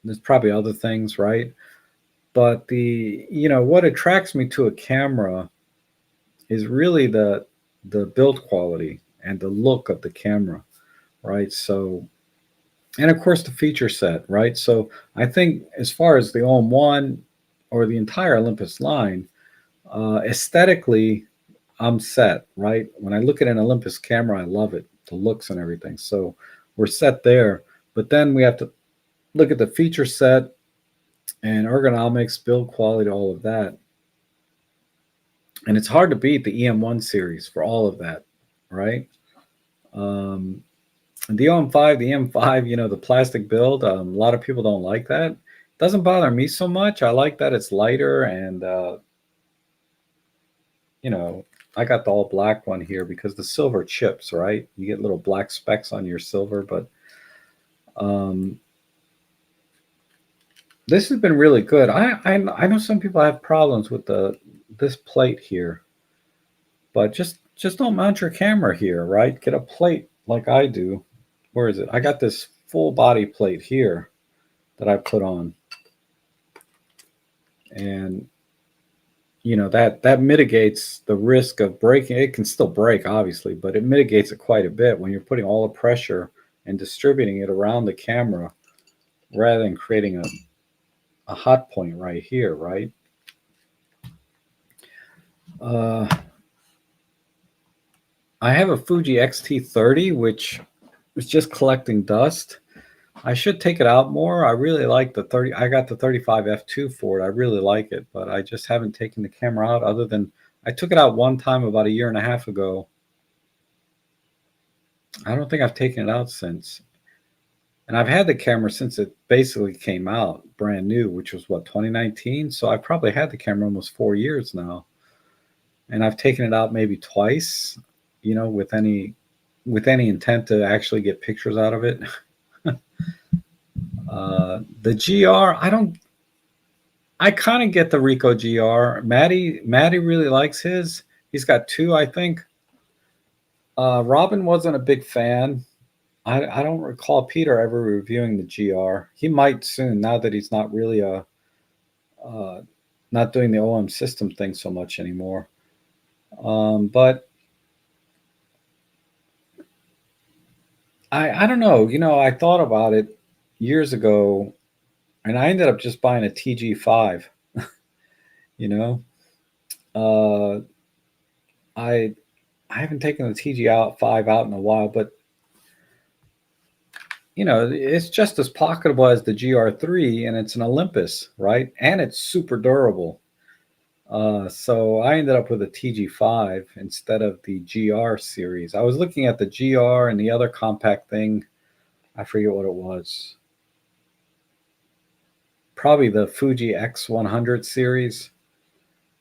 there's probably other things, right? But what attracts me to a camera is really the build quality and the look of the camera, right? So, and of course the feature set, right? So I think as far as the OM1 or the entire Olympus line, aesthetically, I'm set, right? When I look at an Olympus camera, I love it, the looks and everything. So we're set there. But then we have to look at the feature set and ergonomics, build quality, all of that. And it's hard to beat the EM1 series for all of that, right? Um, and the OM5, the M5, the plastic build, a lot of people don't like that. It doesn't bother me so much. I like that it's lighter and, you know, I got the all black one here because the silver chips, right? You get little black specks on your silver, but um, this has been really good. I know some people have problems with this plate here, but just don't mount your camera here, right? Get a plate like I do. Where is it? I got this full body plate here that I put on, and that mitigates the risk of breaking. It can still break, obviously, but it mitigates it quite a bit when you're putting all the pressure and distributing it around the camera rather than creating a hot point right here, right? Uh, I have a Fuji X-T30, which is just collecting dust. I should take it out more. I really like the 30. I got the 35 f2 for it. I really like it, but I just haven't taken the camera out other than I took it out one time about a year and a half ago. I don't think I've taken it out since. And I've had the camera since it basically came out brand new, which was what, 2019? So I probably had the camera almost 4 years now. And I've taken it out maybe twice, with any intent to actually get pictures out of it. The GR, I kind of get the Ricoh GR. Maddie really likes his. He's got two, I think. Robin wasn't a big fan. I don't recall Peter ever reviewing the GR. He might soon, now that he's not really uh, not doing the OM system thing so much anymore. But I don't know. I thought about it years ago, and I ended up just buying a TG5. You know, uh, I I haven't taken the TG5 out in a while, but it's just as pocketable as the GR3, and it's an Olympus, right? And it's super durable. So I ended up with a TG5 instead of the GR series. I was looking at the GR and the other compact thing. I forget what it was. Probably the Fuji X100 series.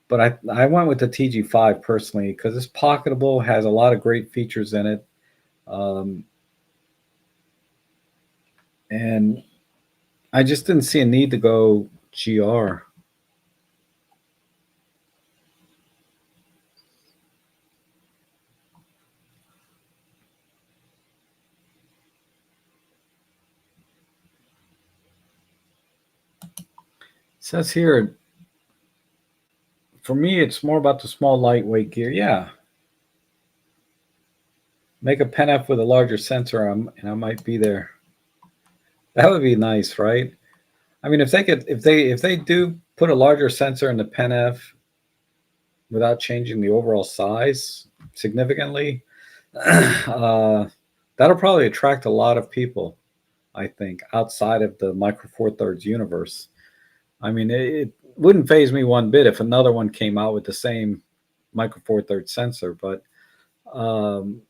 But I went with the TG5 personally because it's pocketable, has a lot of great features in it. Um, and I just didn't see a need to go GR. says here, for me, it's more about the small, lightweight gear. Yeah, make a pen F with a larger sensor, and I might be there. That would be nice, right? I mean, if they do put a larger sensor in the pen F without changing the overall size significantly, uh, that'll probably attract a lot of people. I think outside of the Micro Four Thirds universe. I mean, it wouldn't phase me one bit if another one came out with the same Micro Four Thirds sensor, but um,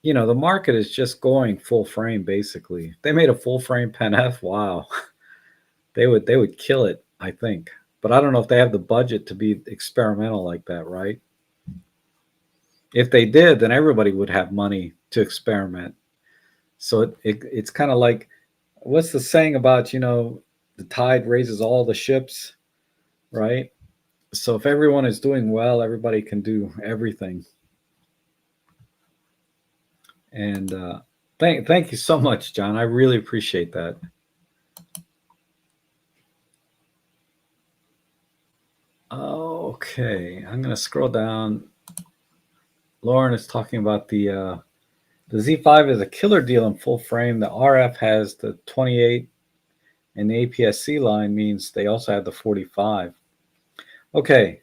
the market is just going full frame basically. If they made a full frame Pen F, wow, they would kill it, I think. But I don't know if they have the budget to be experimental like that, right? If they did, then everybody would have money to experiment. So it's kind of like, what's the saying about, the tide raises all the ships, right? So if everyone is doing well, everybody can do everything. And thank you so much, John. I really appreciate that. Okay, I'm gonna scroll down. Lauren is talking about the Z5 is a killer deal in full frame. The RF has the 28, and the APS-C line means they also have the 45. Okay,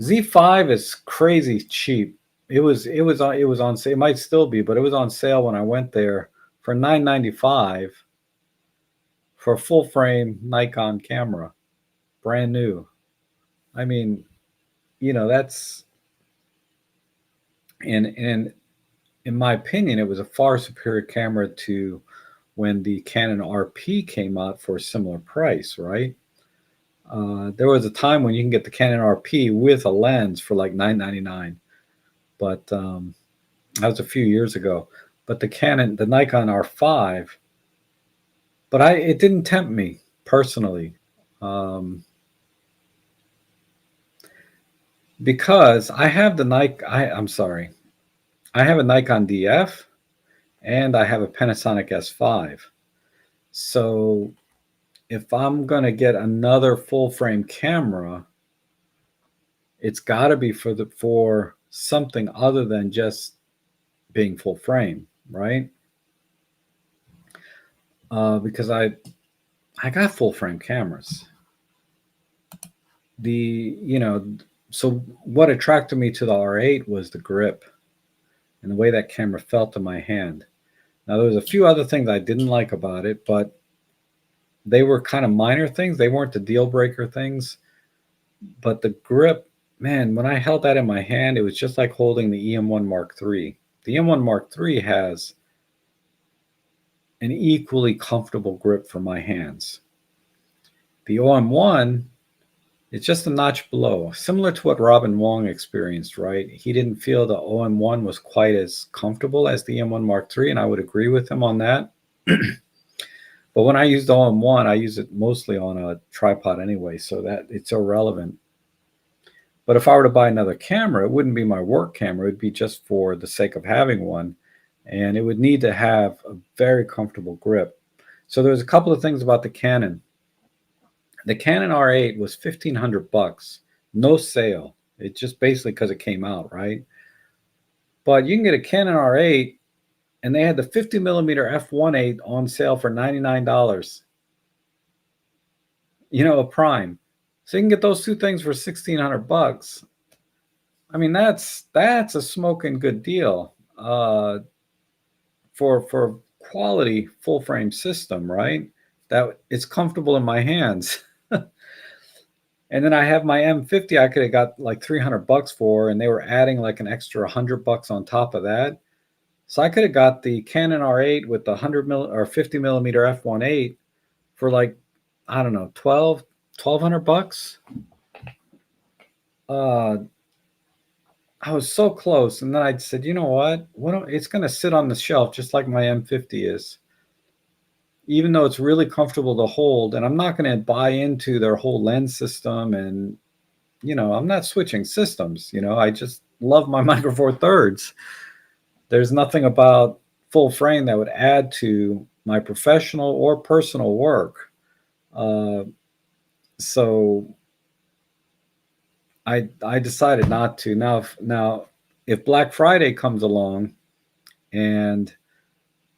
Z5 is crazy cheap. It was on sale. It might still be, but it was on sale when I went there for $995 for a full frame Nikon camera, brand new. I mean, that's and in my opinion, it was a far superior camera to when the Canon RP came out for a similar price, right? There was a time when you can get the Canon RP with a lens for like $999, but that was a few years ago. But the Nikon R5, but it didn't tempt me personally, um, because I have the Nikon. I'm sorry, I have a Nikon DF and I have a Panasonic S5. So if I'm gonna get another full frame camera, it's got to be for something other than just being full frame, right? Because I got full frame cameras. The you know so what attracted me to the R8 was the grip and the way that camera felt in my hand. Now there was a few other things I didn't like about it, but they were kind of minor things. They weren't the deal breaker things. But the grip, man, when I held that in my hand, it was just like holding the EM1 Mark III. The EM1 Mark III has an equally comfortable grip for my hands. The OM1, it's just a notch below, similar to what Robin Wong experienced, right? He didn't feel the OM1 was quite as comfortable as the EM1 Mark III, and I would agree with him on that. But when I use the OM1, I use it mostly on a tripod anyway, so that it's irrelevant. But if I were to buy another camera, it wouldn't be my work camera. It would be just for the sake of having one. And it would need to have a very comfortable grip. So there's a couple of things about the Canon. The Canon R8 was $1,500, no sale. It's just basically because it came out, right? But you can get a Canon R8, and they had the 50 millimeter f1.8 on sale for $99. A prime. So you can get those two things for $1,600. I mean, that's a smoking good deal for quality full frame system, right? That it's comfortable in my hands. And then I have my M50. I could have got like $300 for, and they were adding like an extra $100 on top of that. So I could have got the Canon R8 with the 50 millimeter f1.8 for like, I don't know, 1,200 bucks. I was so close, and then I said, you know what? It's going to sit on the shelf just like my M50 is, even though it's really comfortable to hold. And I'm not going to buy into their whole lens system, and I'm not switching systems. I just love my Micro Four Thirds. There's nothing about full frame that would add to my professional or personal work. So I decided not to. If Black Friday comes along and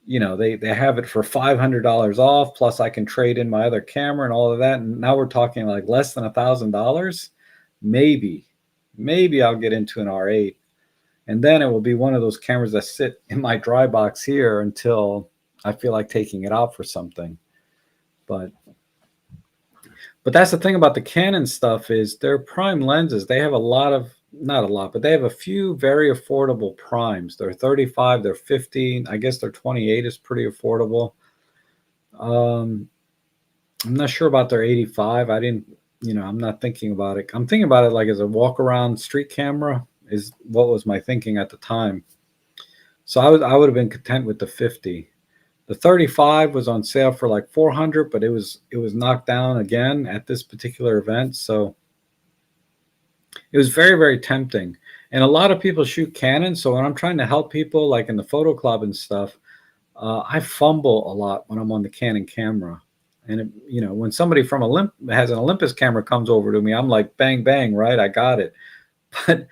they have it for $500 off, plus I can trade in my other camera and all of that, and now we're talking like less than $1,000, maybe I'll get into an R8, and then it will be one of those cameras that sit in my dry box here until I feel like taking it out for something. But that's the thing about the Canon stuff is their prime lenses. They have a lot of, not a lot, but they have a few very affordable primes. They're 35, they're 50. I guess their 28 is pretty affordable. I'm not sure about their 85. I didn't, I'm not thinking about it. I'm thinking about it like as a walk around street camera is what was my thinking at the time. So I would have been content with the 50. The 35 was on sale for like 400, but it was knocked down again at this particular event. So it was very, very tempting. And a lot of people shoot Canon. So when I'm trying to help people, like in the photo club and stuff, I fumble a lot when I'm on the Canon camera. And when somebody from has an Olympus camera comes over to me, I'm like, bang, bang, right? I got it. But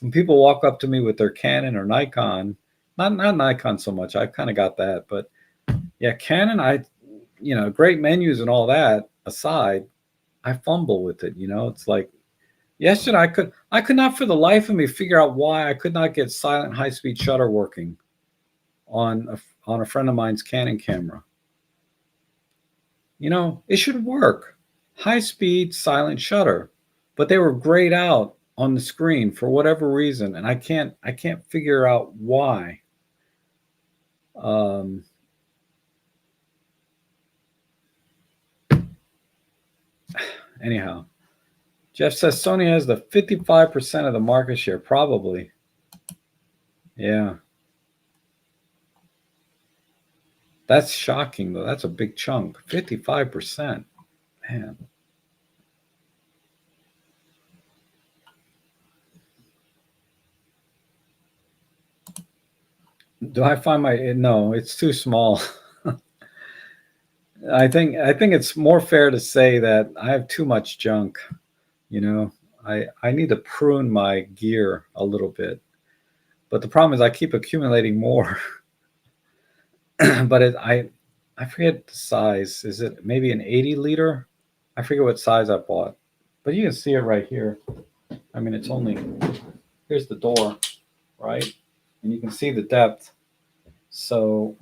when people walk up to me with their Canon or Nikon, not Nikon so much, I've kind of got that, but yeah, Canon, great menus and all that aside, I fumble with it. It's like yesterday I could not for the life of me figure out why I could not get silent high speed shutter working on a friend of mine's Canon camera. It should work. High speed silent shutter, but they were grayed out on the screen for whatever reason, and I can't figure out why. Anyhow, Jeff says Sony has the 55% of the market share, probably. Yeah. That's shocking, though. That's a big chunk. 55%. Man. Do I find no, it's too small. I think it's more fair to say that I have too much junk. I need to prune my gear a little bit. But the problem is I keep accumulating more. But I forget the size. Is it maybe an 80 liter? I forget what size I bought. But you can see it right here. I mean, it's only, here's the door, right? And you can see the depth. So,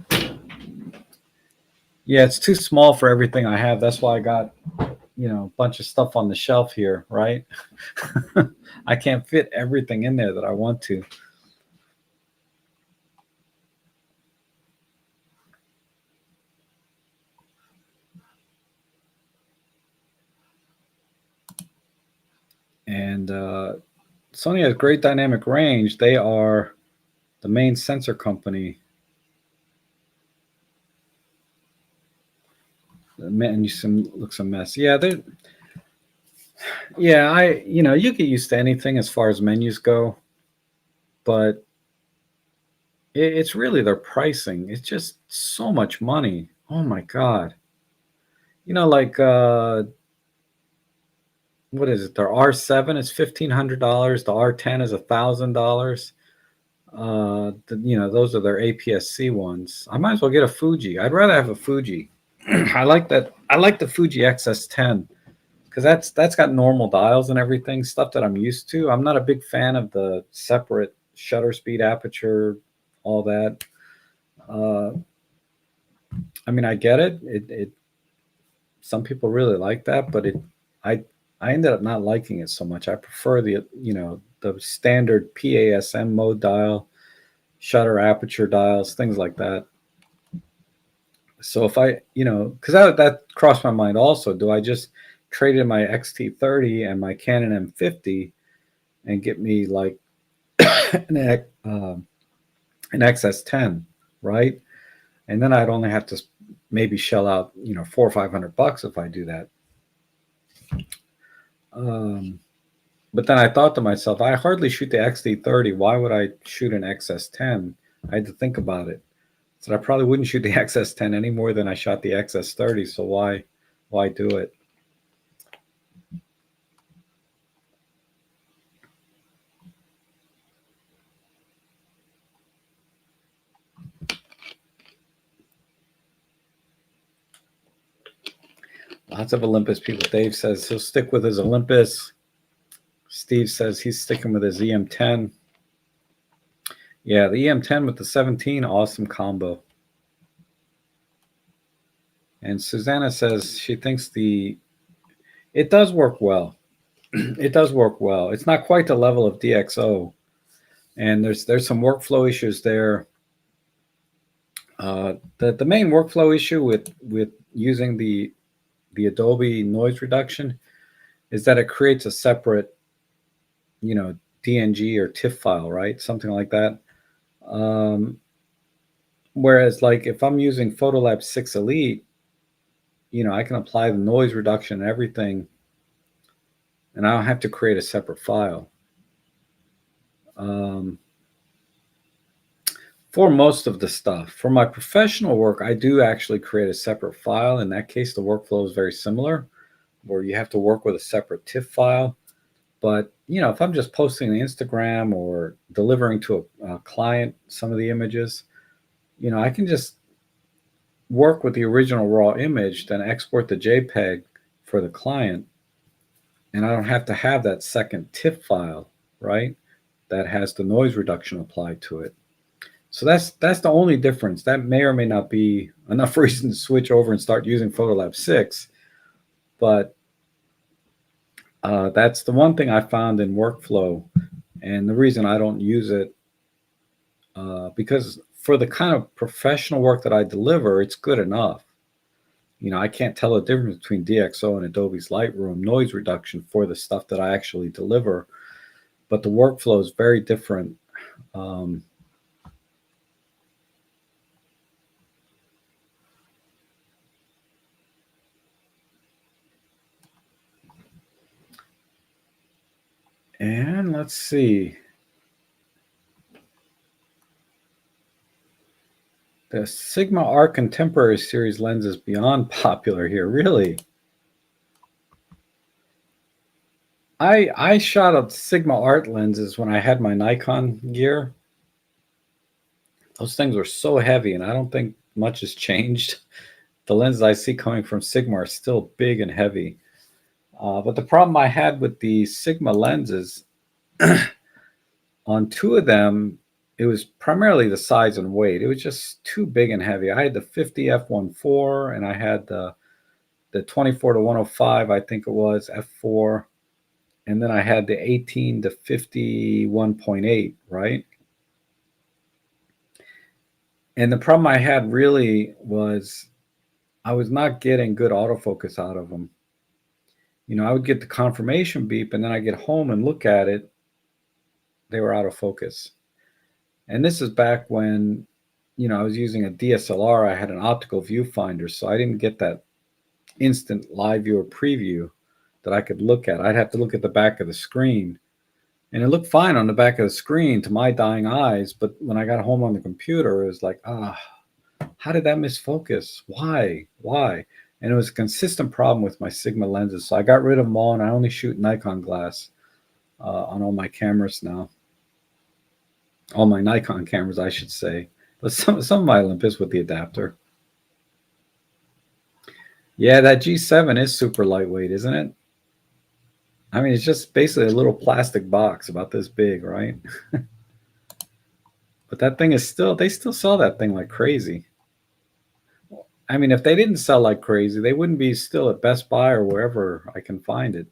yeah, it's too small for everything I have. That's why I got, a bunch of stuff on the shelf here, right? I can't fit everything in there that I want to. And Sony has great dynamic range. They are the main sensor company. The menu looks a mess. Yeah, you get used to anything as far as menus go, but it's really their pricing. It's just so much money. Oh my God. Like what is it? Their R7 is $1,500. The R10 is $1,000. Those are their APS-C ones. I might as well get a Fuji. I'd rather have a Fuji. I like that. I like the Fuji XS10 because that's got normal dials and everything, stuff that I'm used to. I'm not a big fan of the separate shutter speed, aperture, all that. I mean, I get it. It some people really like that, but I ended up not liking it so much. I prefer the standard PASM mode dial, shutter aperture dials, things like that. So if because that crossed my mind also. Do I just trade in my XT30 and my Canon M50 and get me like an XS10, right? And then I'd only have to maybe shell out $400 or $500 if I do that. But then I thought to myself, I hardly shoot the XT30. Why would I shoot an XS10? I had to think about it. So I probably wouldn't shoot the XS10 any more than I shot the XS30. So why do it? Lots of Olympus people. Dave says he'll stick with his Olympus. Steve says he's sticking with his EM10. Yeah, the EM10 with the 17, awesome combo. And Susanna says she thinks it does work well. It does work well. It's not quite the level of DxO, and there's some workflow issues there. The main workflow issue with using the Adobe noise reduction is that it creates a separate, DNG or TIFF file, right? Something like that. Whereas, like, if I'm using Photolab 6 Elite, I can apply the noise reduction and everything, and I don't have to create a separate file. For most of the stuff. For my professional work, I do actually create a separate file. In that case, the workflow is very similar, where you have to work with a separate TIFF file. But, if I'm just posting on Instagram or delivering to a client some of the images, I can just work with the original raw image, then export the JPEG for the client, and I don't have to have that second TIFF file, right, that has the noise reduction applied to it. So that's the only difference. That may or may not be enough reason to switch over and start using Photolab 6, but that's the one thing I found in workflow, and the reason I don't use it, because for the kind of professional work that I deliver, it's good enough. I can't tell the difference between DxO and Adobe's Lightroom noise reduction for the stuff that I actually deliver, but the workflow is very different. And let's see. The Sigma Art Contemporary Series lens is beyond popular here, really. I shot up Sigma Art lenses when I had my Nikon gear. Those things were so heavy, and I don't think much has changed. The lenses I see coming from Sigma are still big and heavy. But the problem I had with the Sigma lenses, on two of them, it was primarily the size and weight. It was just too big and heavy. I had the 50 f1.4, and I had the 24 to 105, I think it was, f4. And then I had the 18 to 51.8, right? And the problem I had really was I was not getting good autofocus out of them. I would get the confirmation beep, and then I get home and look at it, they were out of focus. And this is back when, I was using a DSLR. I had an optical viewfinder, so I didn't get that instant live view or preview that I could look at. I'd have to look at the back of the screen. And it looked fine on the back of the screen to my dying eyes, but when I got home on the computer, it was like, how did that miss focus? Why? And it was a consistent problem with my Sigma lenses. So I got rid of them all, and I only shoot Nikon glass on all my cameras now. All my Nikon cameras, I should say. But some of my Olympus with the adapter. Yeah, that G7 is super lightweight, isn't it? I mean, it's just basically a little plastic box about this big, right? But that thing is they still sell that thing like crazy. I mean, if they didn't sell like crazy, they wouldn't be still at Best Buy or wherever I can find it,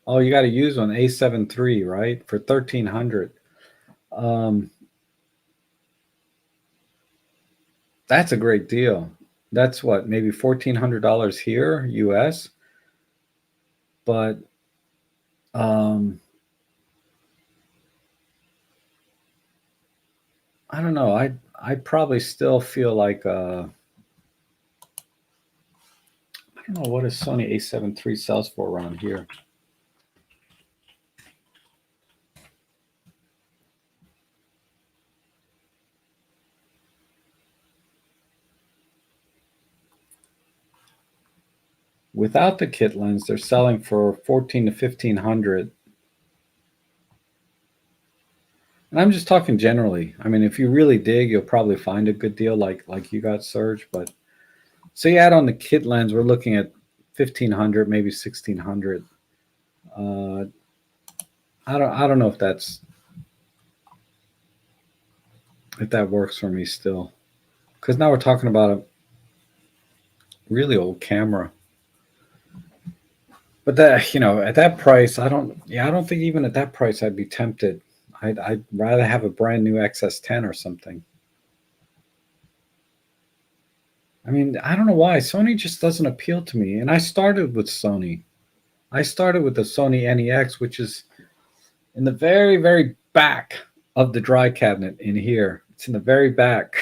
Oh, you got to use one A7 III, right? For 1,300. That's a great deal. That's what, maybe $1,400 here, US. But I don't know. I probably still feel like I don't know what a Sony A7 III sells for around here. Without the kit lens, they're selling for 1,400 to 1,500. And I'm just talking generally. I mean, if you really dig, you'll probably find a good deal like you got, Serge. But so you add on the kit lens, we're looking at 1,500, maybe 1,600. Uh, I don't know if that works for me still, because now we're talking about a really old camera. But that, at that price, I don't think even at that price I'd be tempted. I'd rather have a brand new XS10 or something. I mean, I don't know why Sony just doesn't appeal to me. And I started with Sony. I started with the Sony NEX, which is in the very, very back of the dry cabinet in here. It's in the very back.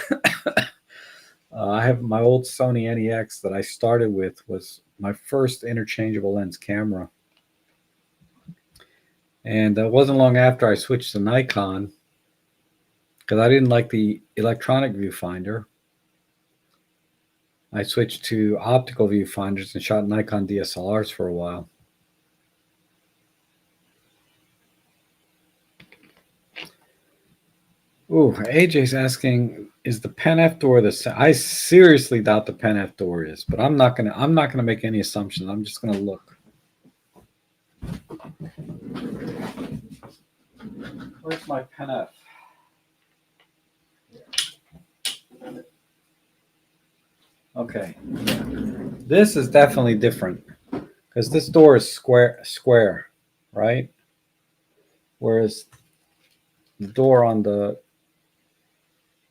I have my old Sony NEX that I started with, was my first interchangeable lens camera. And it wasn't long after I switched to Nikon because I didn't like the electronic viewfinder. I switched to optical viewfinders and shot Nikon DSLRs for a while. Ooh, AJ's asking, is the Pen F door the same? I seriously doubt the Pen F door is, but I'm not gonna make any assumptions. I'm just gonna look. Where's my Pen F? Okay, this is definitely different because this door is square, right? Whereas the door on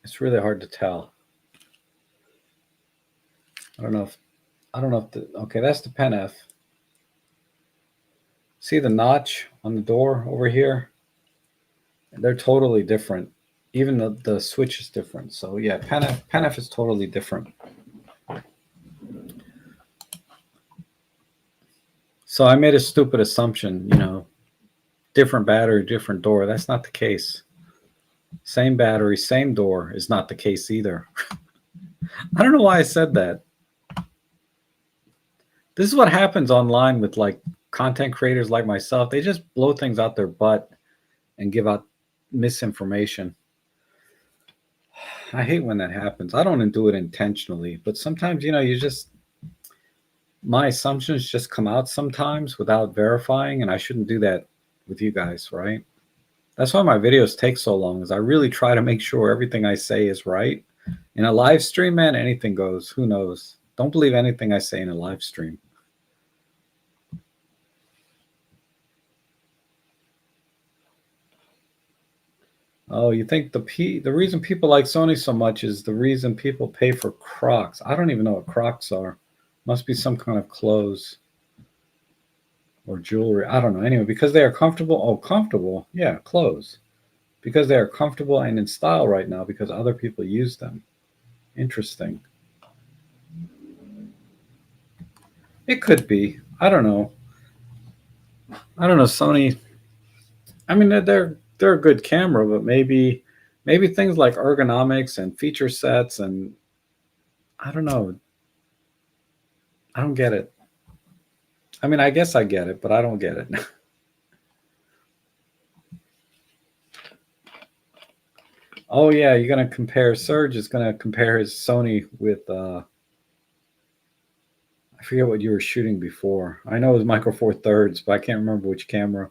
it's really hard to tell. I don't know if okay, that's the Pen F. See the notch on the door over here? They're totally different. Even the switch is different. So yeah, Pen F is totally different. So I made a stupid assumption, different battery, different door. That's not the case. Same battery, same door is not the case either. I don't know why I said that. This is what happens online with like content creators like myself. They just blow things out their butt and give out misinformation. I hate when that happens. I don't do it intentionally, but sometimes, my assumptions just come out sometimes without verifying, and I shouldn't do that with you guys, right? That's why my videos take so long, is I really try to make sure everything I say is right. In a live stream, man, anything goes. Who knows? Don't believe anything I say in a live stream. Oh, you think the reason people like Sony so much is the reason people pay for Crocs? I don't even know what Crocs are. Must be some kind of clothes or jewelry. I don't know. Anyway, because they are comfortable. Oh, comfortable. Yeah, clothes. Because they are comfortable and in style right now because other people use them. Interesting. It could be. I don't know. Sony. I mean, they're a good camera, but maybe things like ergonomics and feature sets and I don't know. I don't get it. I mean, I guess I get it, but I don't get it. Oh yeah, you're gonna compare. Serge is gonna compare his Sony with. I forget what you were shooting before. I know it was Micro Four Thirds, but I can't remember which camera.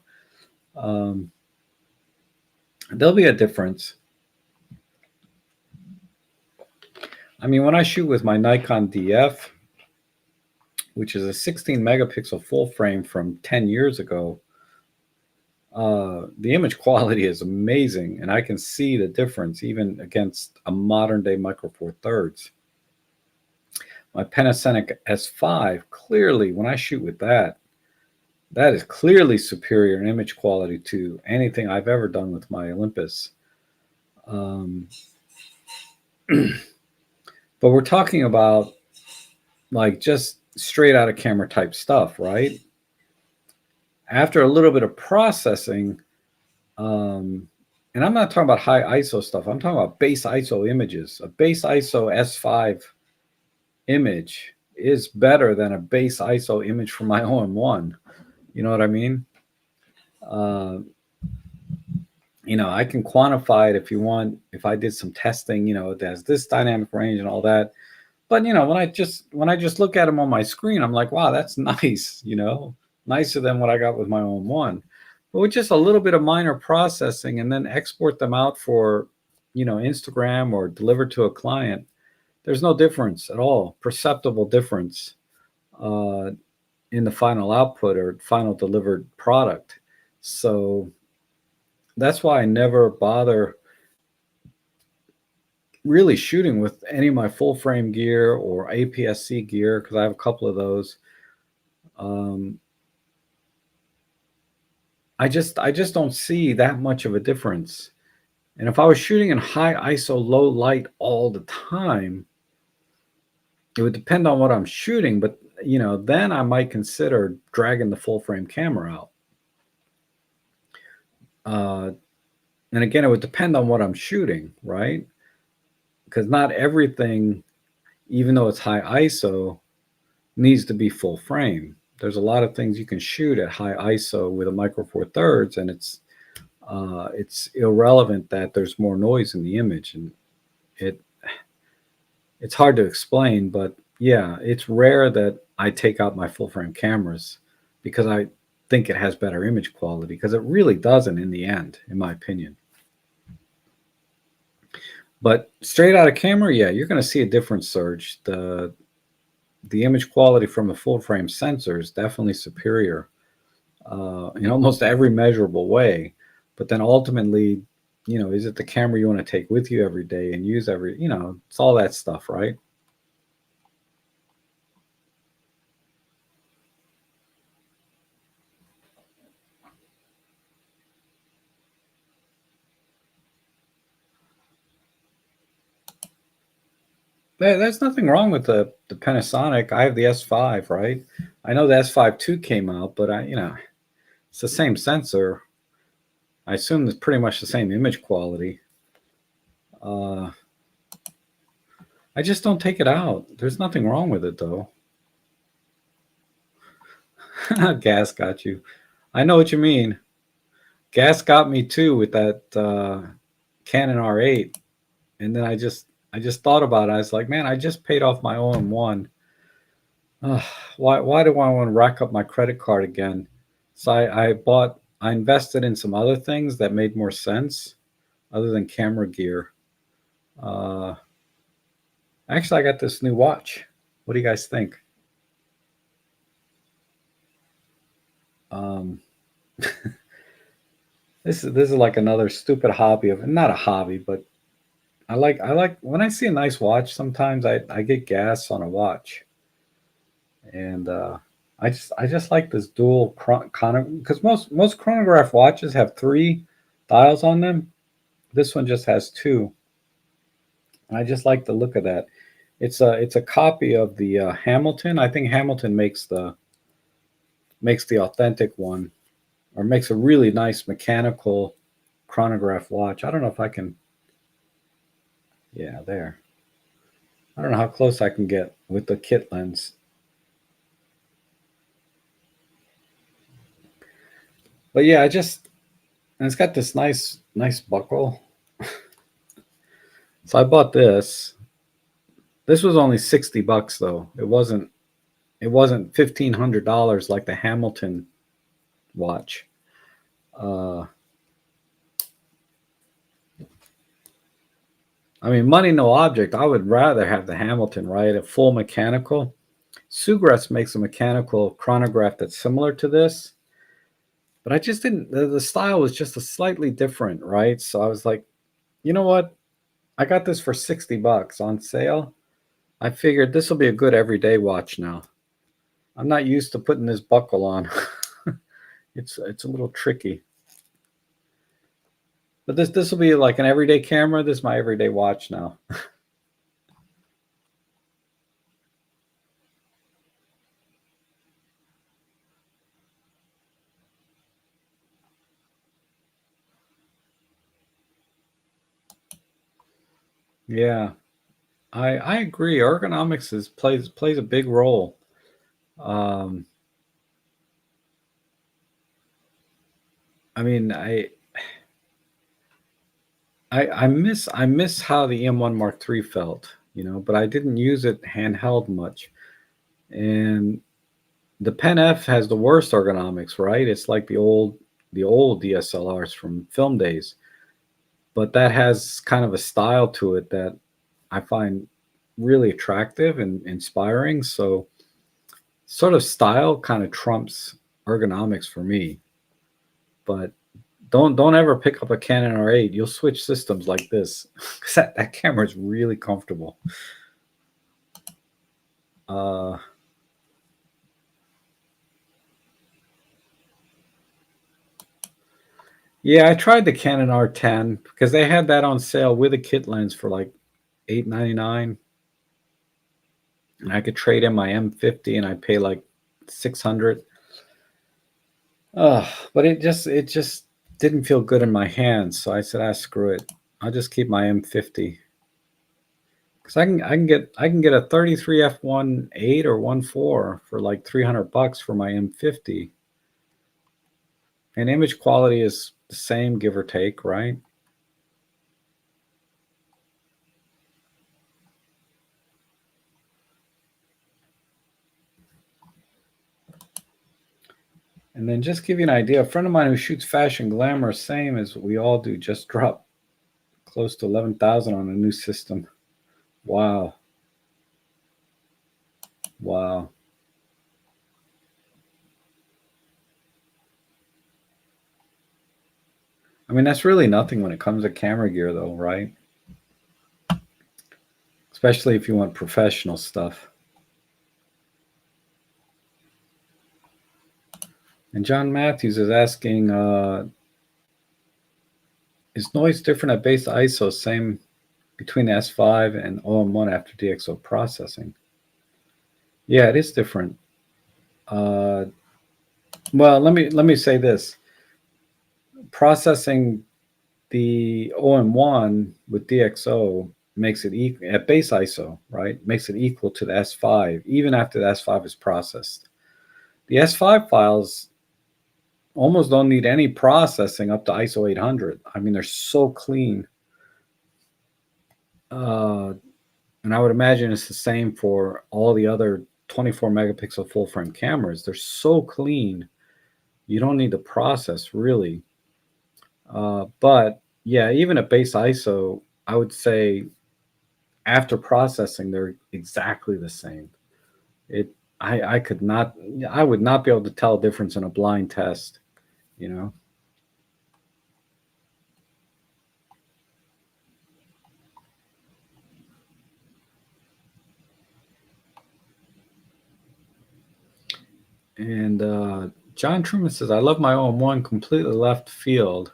Um, there'll be a difference. I mean, when I shoot with my Nikon DF, which is a 16 megapixel full frame from 10 years ago, the image quality is amazing, and I can see the difference even against a modern day Micro Four Thirds. My Panasonic S5, clearly, when I shoot with that is clearly superior in image quality to anything I've ever done with my Olympus. But we're talking about like just straight out of camera type stuff, right? After a little bit of processing, and I'm not talking about high ISO stuff. I'm talking about base ISO images. A base ISO S5 image is better than a base ISO image from my OM1. You know what I mean? I can quantify it if you want. If I did some testing, it has this dynamic range and all that. But when I just look at them on my screen, I'm like, wow, that's nice. Nicer than what I got with my own one. But with just a little bit of minor processing, and then export them out for, Instagram or deliver to a client, there's no difference at all, perceptible difference uh, in the final output or final delivered product. So that's why I never bother really shooting with any of my full frame gear or APS-C gear, because I have a couple of those. Um, I just don't see that much of a difference. And if I was shooting in high ISO, low light all the time, it would depend on what I'm shooting. But then I might consider dragging the full frame camera out. Uh, and again, it would depend on what I'm shooting, right? Because not everything, even though it's high ISO, needs to be full frame. There's a lot of things you can shoot at high ISO with a micro four thirds, and it's irrelevant that there's more noise in the image, and it it's hard to explain. But yeah, it's rare that I take out my full frame cameras because I think it has better image quality, because it really doesn't in the end, in my opinion. But straight out of camera, yeah, you're going to see a difference, Serge. The image quality from a full frame sensor is definitely superior in almost every measurable way. But then ultimately, is it the camera you want to take with you every day and use it's all that stuff, right? There's nothing wrong with the Panasonic. I have the S5, right? I know the S5 II came out, but it's the same sensor. I assume it's pretty much the same image quality. Uh, I just don't take it out. There's nothing wrong with it, though. Gas got you. I know what you mean. Gas got me too with that Canon R8, and then I just thought about it. I was like, man, I just paid off my OM1. Ugh, why do I want to rack up my credit card again? So I invested in some other things that made more sense other than camera gear. Uh, Actually, I got this new watch. What do you guys think? Um, this is like another stupid hobby of, not a hobby, but I like when I see a nice watch. Sometimes I get gas on a watch, and I just like this dual because most chronograph watches have three dials on them. This one just has two, and I just like the look of that. It's a copy of the Hamilton. I think Hamilton makes the authentic one, or makes a really nice mechanical chronograph watch. I don't know if I can. Yeah, there. I don't know how close I can get with the kit lens. But yeah, and it's got this nice buckle. So I bought this. This was only $60 though. It wasn't $1,500 like the Hamilton watch. Uh, I mean, money no object. I would rather have the Hamilton, right? A full mechanical. Sugras makes a mechanical chronograph that's similar to this, but I just didn't. The style was just a slightly different, right? So I was like, you know what? I got this for $60 on sale. I figured this will be a good everyday watch now. I'm not used to putting this buckle on. It's a little tricky. But this will be like an everyday camera. This is my everyday watch now. Yeah, I agree. Ergonomics plays a big role. Um, I mean, I miss how the EM1 Mark III felt, but I didn't use it handheld much. And the Pen F has the worst ergonomics, right? It's like the old DSLRs from film days, but that has kind of a style to it that I find really attractive and inspiring. So sort of style kind of trumps ergonomics for me. But don't ever pick up a Canon R8. You'll switch systems like this because that camera is really comfortable. Uh, yeah, I tried the Canon R10 because they had that on sale with a kit lens for like 899, and I could trade in my M50 and I pay like 600. But it just didn't feel good in my hands, so I said, screw it. I'll just keep my M50 because I can get a 33 f1.8 or 1.4 for like 300 bucks for my M50, and image quality is the same, give or take, right? And then just give you an idea, a friend of mine who shoots fashion glamour, same as we all do, just dropped close to 11,000 on a new system. Wow, wow. I mean, that's really nothing when it comes to camera gear, though, right? Especially if you want professional stuff. And John Matthews is asking, is noise different at base ISO? Same between the S5 and OM1 after DxO processing? Yeah, it is different. Uh, well, let me say this: processing the OM1 with DxO makes it equal at base ISO, right? Makes it equal to the S5, even after the S5 is processed. The S5 files almost don't need any processing up to ISO 800. I mean, they're so clean. Uh, and I would imagine it's the same for all the other 24 megapixel full frame cameras. They're so clean, you don't need to process really. But yeah, even at base ISO, I would say after processing, they're exactly the same. It, I could not, I would not be able to tell a difference in a blind test, you know. And John Truman says, I love my own one completely left field.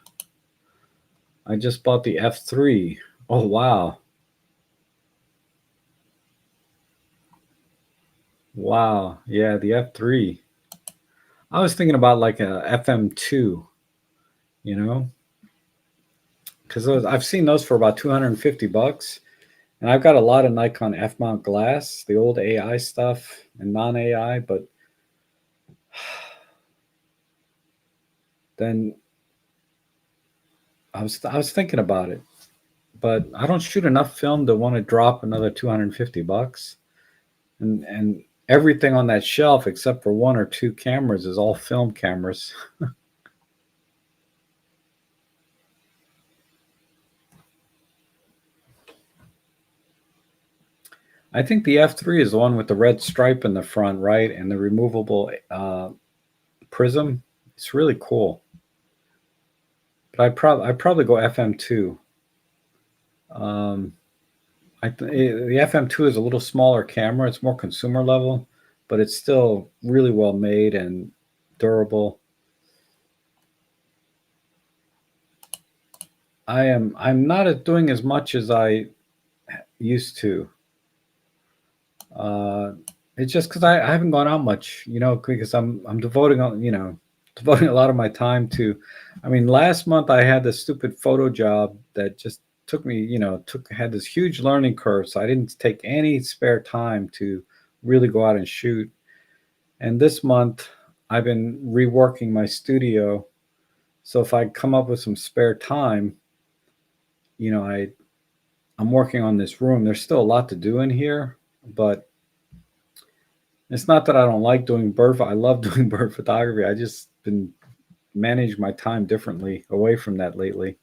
I just bought the F3. Oh, wow. Wow. Yeah, the F3. I was thinking about like a FM2, you know, because I've seen those for about 250 bucks. And I've got a lot of Nikon F mount glass, the old AI stuff and non AI. But then I was thinking about it, but I don't shoot enough film to want to drop another 250 bucks. And everything on that shelf except for one or two cameras is all film cameras. I think the F3 is the one with the red stripe in the front, right, and the removable prism. It's really cool. But I'd probably go FM2. Um, the FM2 is a little smaller camera. It's more consumer level, but it's still really well made and durable. I'm not doing as much as I used to. Uh, it's just because I haven't gone out much, because I'm devoting a lot of my time to. I mean, last month I had this stupid photo job that just took me, had this huge learning curve, so I didn't take any spare time to really go out and shoot. And this month I've been reworking my studio, so if I come up with some spare time, you know, I'm working on this room. There's still a lot to do in here, but it's not that I don't like doing bird. I love doing bird photography. I just been managing my time differently away from that lately.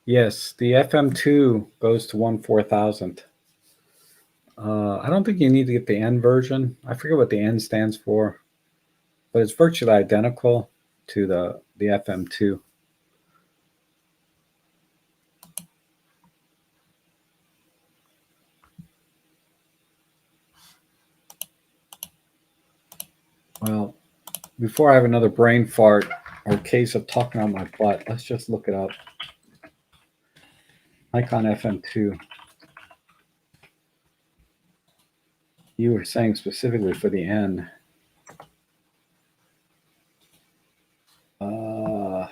Yes, the FM2 goes to 1/4000. I don't think you need to get the N version. I forget what the N stands for, but it's virtually identical to the FM2. Well, before I have another brain fart or case of talking out my butt, let's just look it up. Nikon FM2. You were saying specifically for the N. Uh,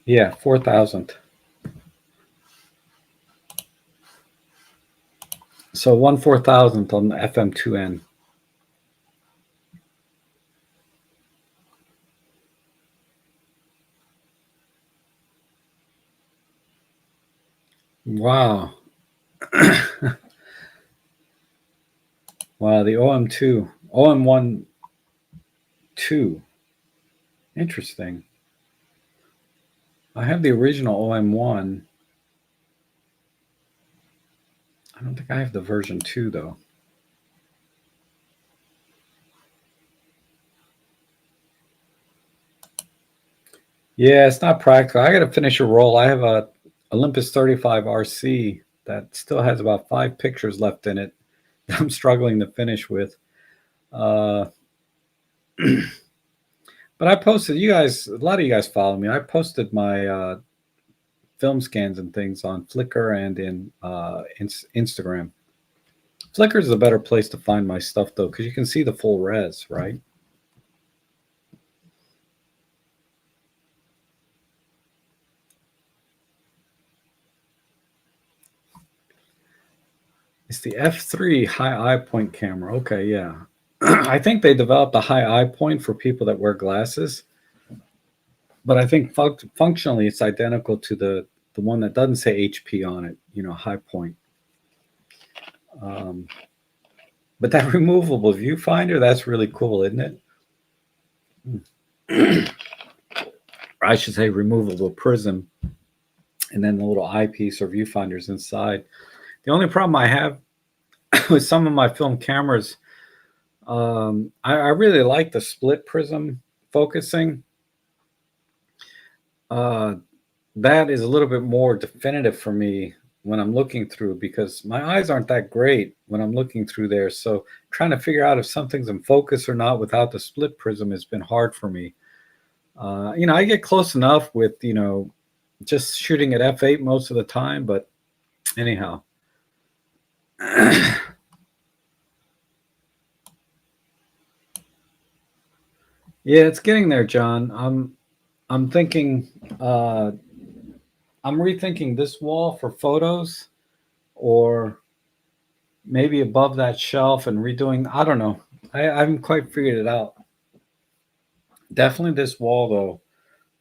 yeah, 4,000. So 1/4000 on the FM2N. Wow. Wow, the OM2, OM1 2. Interesting. I have the original OM1. I don't think I have the version 2 though. Yeah, it's not practical. I got to finish a roll. I have a Olympus 35 RC that still has about 5 pictures left in it that I'm struggling to finish with. Uh, but I posted, you guys, a lot of you guys follow me. I posted my film scans and things on Flickr and in Instagram. Flickr is a better place to find my stuff though, because you can see the full res, right? It's the F3 high eye point camera. Okay, yeah. I think they developed a high eye point for people that wear glasses, but I think functionally it's identical to the one that doesn't say HP on it. You know, high point. Um, but that removable viewfinder, that's really cool, isn't it? I should say removable prism, and then the little eyepiece or viewfinders inside. The only problem I have with some of my film cameras, I really like the split prism focusing. Uh, that is a little bit more definitive for me when I'm looking through because my eyes aren't that great when I'm looking through there. So trying to figure out if something's in focus or not without the split prism has been hard for me. I get close enough with, just shooting at f8 most of the time, but anyhow. Yeah, it's getting there, John. I'm thinking I'm rethinking this wall for photos or maybe above that shelf and redoing. I don't know. I haven't quite figured it out. Definitely this wall though,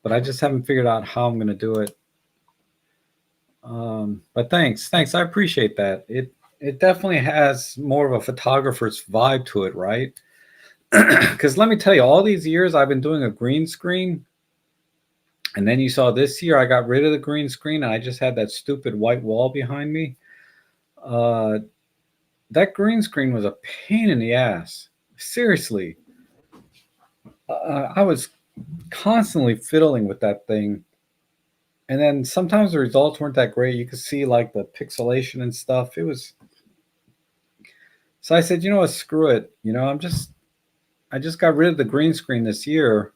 but I just haven't figured out how I'm going to do it. But thanks. I appreciate that. It definitely has more of a photographer's vibe to it, right? Because let me tell you, all these years I've been doing a green screen, and then you saw this year I got rid of the green screen and I just had that stupid white wall behind me. Uh, that green screen was a pain in the ass. Seriously, I was constantly fiddling with that thing, and then sometimes the results weren't that great. You could see like the pixelation and stuff. It was so I said, you know what, screw it. I just got rid of the green screen this year,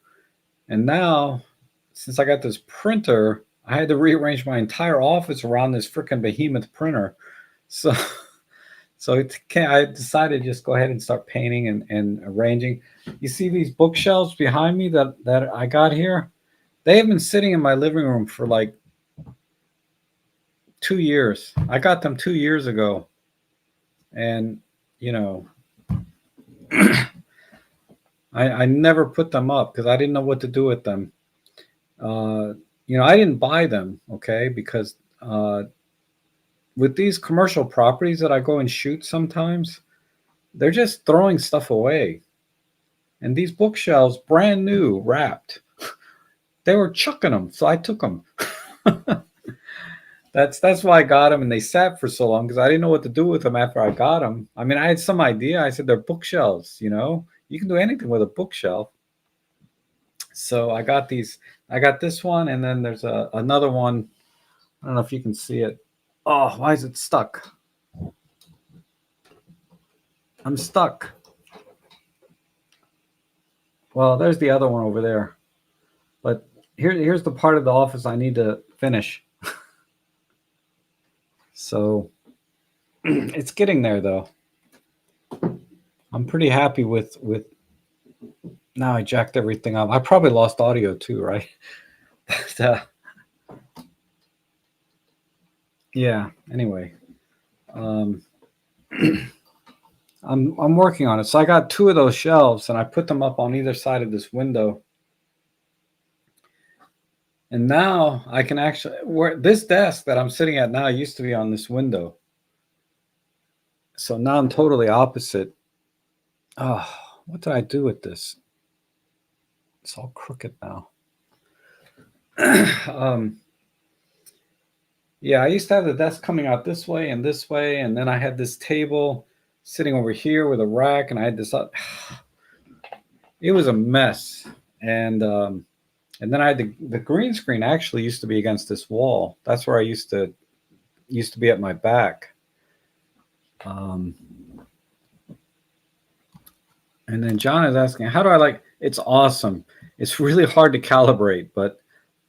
and now since I got this printer, I had to rearrange my entire office around this freaking behemoth printer. So I decided to just go ahead and start painting and arranging. You see these bookshelves behind me that I got here? They have been sitting in my living room for like 2 years. I got them 2 years ago, and you know, I never put them up because I didn't know what to do with them. Uh, I didn't buy them, okay, because with these commercial properties that I go and shoot sometimes, they're just throwing stuff away. And these bookshelves, brand new, wrapped, they were chucking them, so I took them. That's why I got them, and they sat for so long because I didn't know what to do with them after I got them. I mean, I had some idea. I said they're bookshelves. You can do anything with a bookshelf. So I got these. I got this one, and then there's another one. I don't know if you can see it. Oh, why is it stuck? I'm stuck. Well, there's the other one over there. But here's the part of the office I need to finish. So it's getting there, though. I'm pretty happy with. Now I jacked everything up. I probably lost audio too, right? But, yeah. Anyway, um, I'm working on it. So I got two of those shelves, and I put them up on either side of this window. And now I can actually where this desk that I'm sitting at now used to be on this window. So now I'm totally opposite. Oh, what did I do with this? It's all crooked now. Yeah, I used to have the desk coming out this way, and then I had this table sitting over here with a rack, and I had this up. It was a mess, and then I had the green screen actually used to be against this wall. That's where I used to be at my back. And then John is asking, how do I like? It's awesome. It's really hard to calibrate, but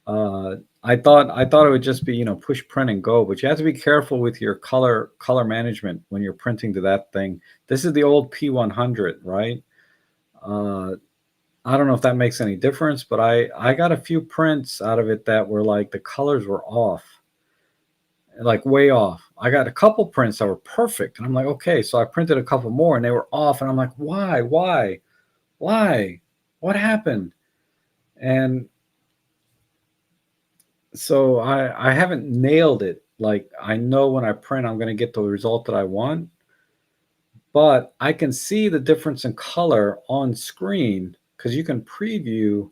I thought it would just be push print and go, but you have to be careful with your color management when you're printing to that thing. This is the old P100, right? I don't know if that makes any difference, but I got a few prints out of it that were like the colors were off, like way off. I got a couple prints that were perfect, and I'm like, okay, so I printed a couple more, and they were off, and I'm like, why, what happened? And so I haven't nailed it. Like I know when I print, I'm going to get the result that I want, but I can see the difference in color on screen because you can preview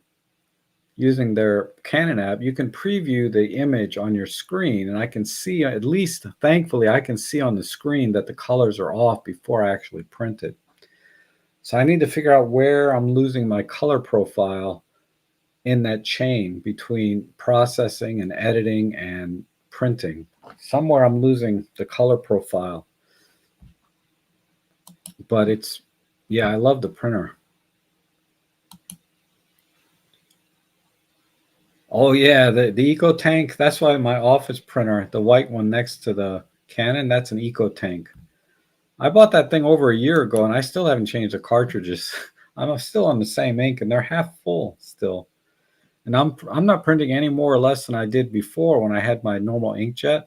using their Canon app. You can preview the image on your screen, and I can see, at least thankfully, I can see on the screen that the colors are off before I actually print it. So I need to figure out where I'm losing my color profile in that chain between processing and editing and printing. Somewhere I'm losing the color profile. But yeah, I love the printer. Oh yeah, the Eco Tank. That's why my office printer, the white one next to the Canon, that's an Eco Tank. I bought that thing over a year ago, and I still haven't changed the cartridges. I'm still on the same ink, and they're half full still. And I'm not printing any more or less than I did before when I had my normal inkjet.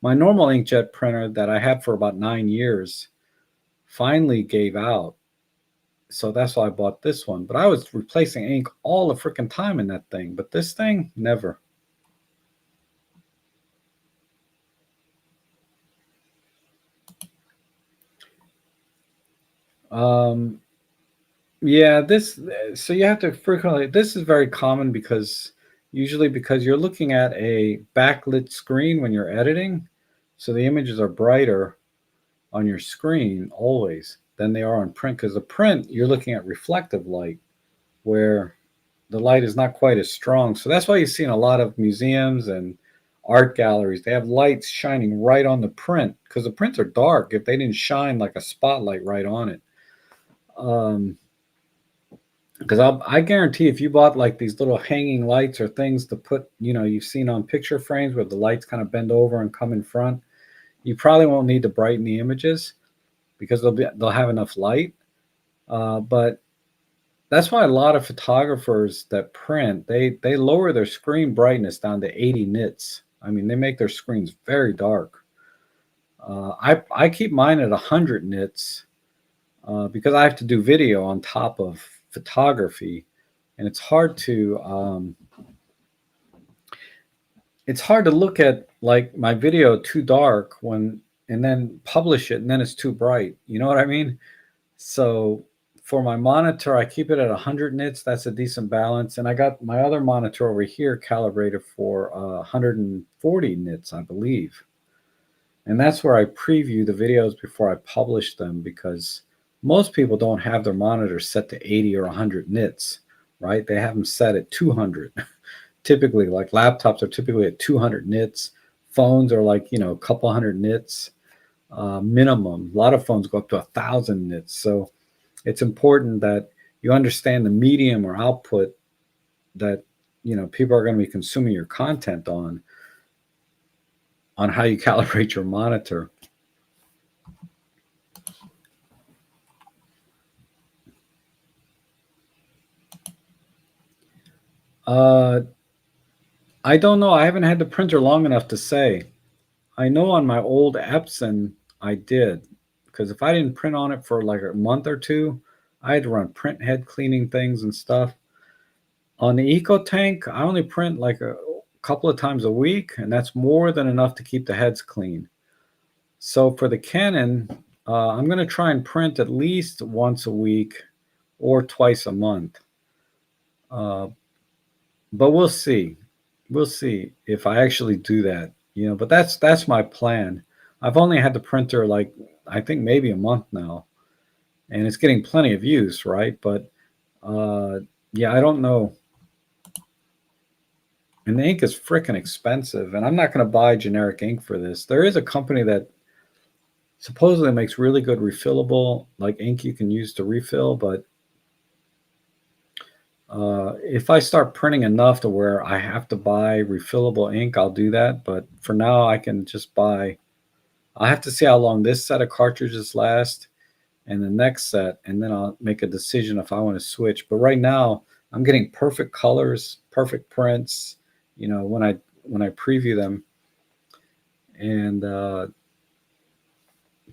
My normal inkjet printer that I had for about 9 years finally gave out. So that's why I bought this one. But I was replacing ink all the freaking time in that thing. But this thing, never. Yeah, so you have to frequently, this is very common because usually because you're looking at a backlit screen when you're editing. So the images are brighter on your screen always than they are on print, because the print you're looking at reflective light where the light is not quite as strong. So that's why you see in a lot of museums and art galleries, they have lights shining right on the print because the prints are dark if they didn't shine like a spotlight right on it. Because I guarantee if you bought like these little hanging lights or things to put, you've seen on picture frames where the lights kind of bend over and come in front, you probably won't need to brighten the images because they'll have enough light. But that's why a lot of photographers that print, they lower their screen brightness down to 80 nits. I mean, they make their screens very dark. I keep mine at 100 nits because I have to do video on top of photography, and it's hard to look at like my video too dark when and then publish it and then it's too bright. You know what I mean? So for my monitor, I keep it at 100 nits. That's a decent balance. And I got my other monitor over here calibrated for 140 nits, I believe. And that's where I preview the videos before I publish them because most people don't have their monitors set to 80 or 100 nits, right? They have them set at 200. Typically, like laptops are typically at 200 nits. Phones are like, a couple hundred nits minimum. A lot of phones go up to 1,000 nits. So it's important that you understand the medium or output that people are going to be consuming your content on how you calibrate your monitor. Uh, I don't know. I haven't had the printer long enough to say. I know on my old Epson I did because if I didn't print on it for like a month or two, I had to run print head cleaning things and stuff. On the Eco Tank, I only print like a couple of times a week, and that's more than enough to keep the heads clean. So for the Canon, I'm going to try and print at least once a week or twice a month. But we'll see. We'll see if I actually do that. But that's my plan. I've only had the printer like I think maybe a month now, and it's getting plenty of use, right? But yeah, I don't know. And the ink is freaking expensive, and I'm not going to buy generic ink for this. There is a company that supposedly makes really good refillable like ink you can use to refill, but if I start printing enough to where I have to buy refillable ink, I'll do that. But for now, I can just buy. I have to see how long this set of cartridges last and the next set, and then I'll make a decision if I want to switch. But right now, I'm getting perfect colors, perfect prints. When I preview them, and so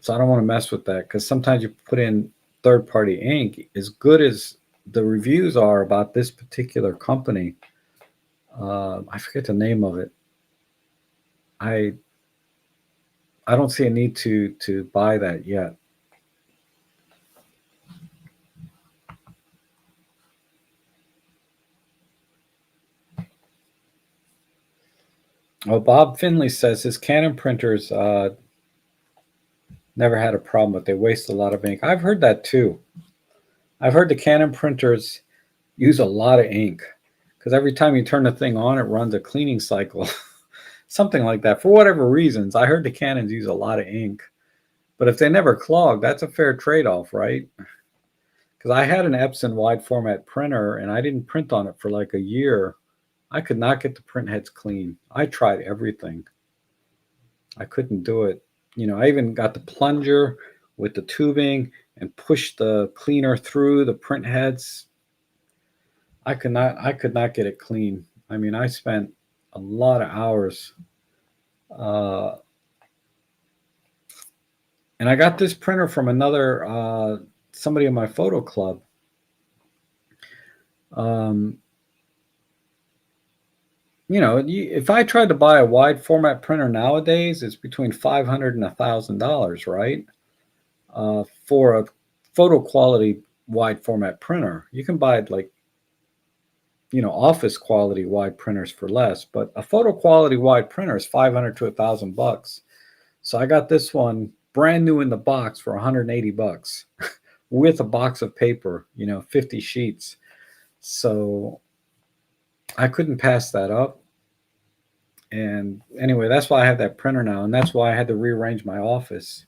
I don't want to mess with that because sometimes you put in third-party ink, as good as the reviews are about this particular company. I forget the name of it. I I don't see a need to buy that yet. Well, Bob Finley says his Canon printers never had a problem, but they waste a lot of ink. I've heard that too. I've heard the Canon printers use a lot of ink because every time you turn the thing on, it runs a cleaning cycle, something like that. For whatever reasons, I heard the Canons use a lot of ink. But if they never clog, that's a fair trade-off, right? Because I had an Epson wide format printer and I didn't print on it for like a year. I could not get the print heads clean. I tried everything. I couldn't do it. I even got the plunger with the tubing and pushed the cleaner through the print heads. I could not get it clean. I mean, I spent a lot of hours. Uh, and I got this printer from another somebody in my photo club. Um, if I tried to buy a wide format printer nowadays, it's between $500 and $1,000, right? For a photo quality wide format printer, you can buy like office quality wide printers for less, but a photo quality wide printer is 500 to $1,000. So I got this one brand new in the box for 180 bucks with a box of paper, 50 sheets. So I couldn't pass that up. And anyway, that's why I have that printer now, and that's why I had to rearrange my office.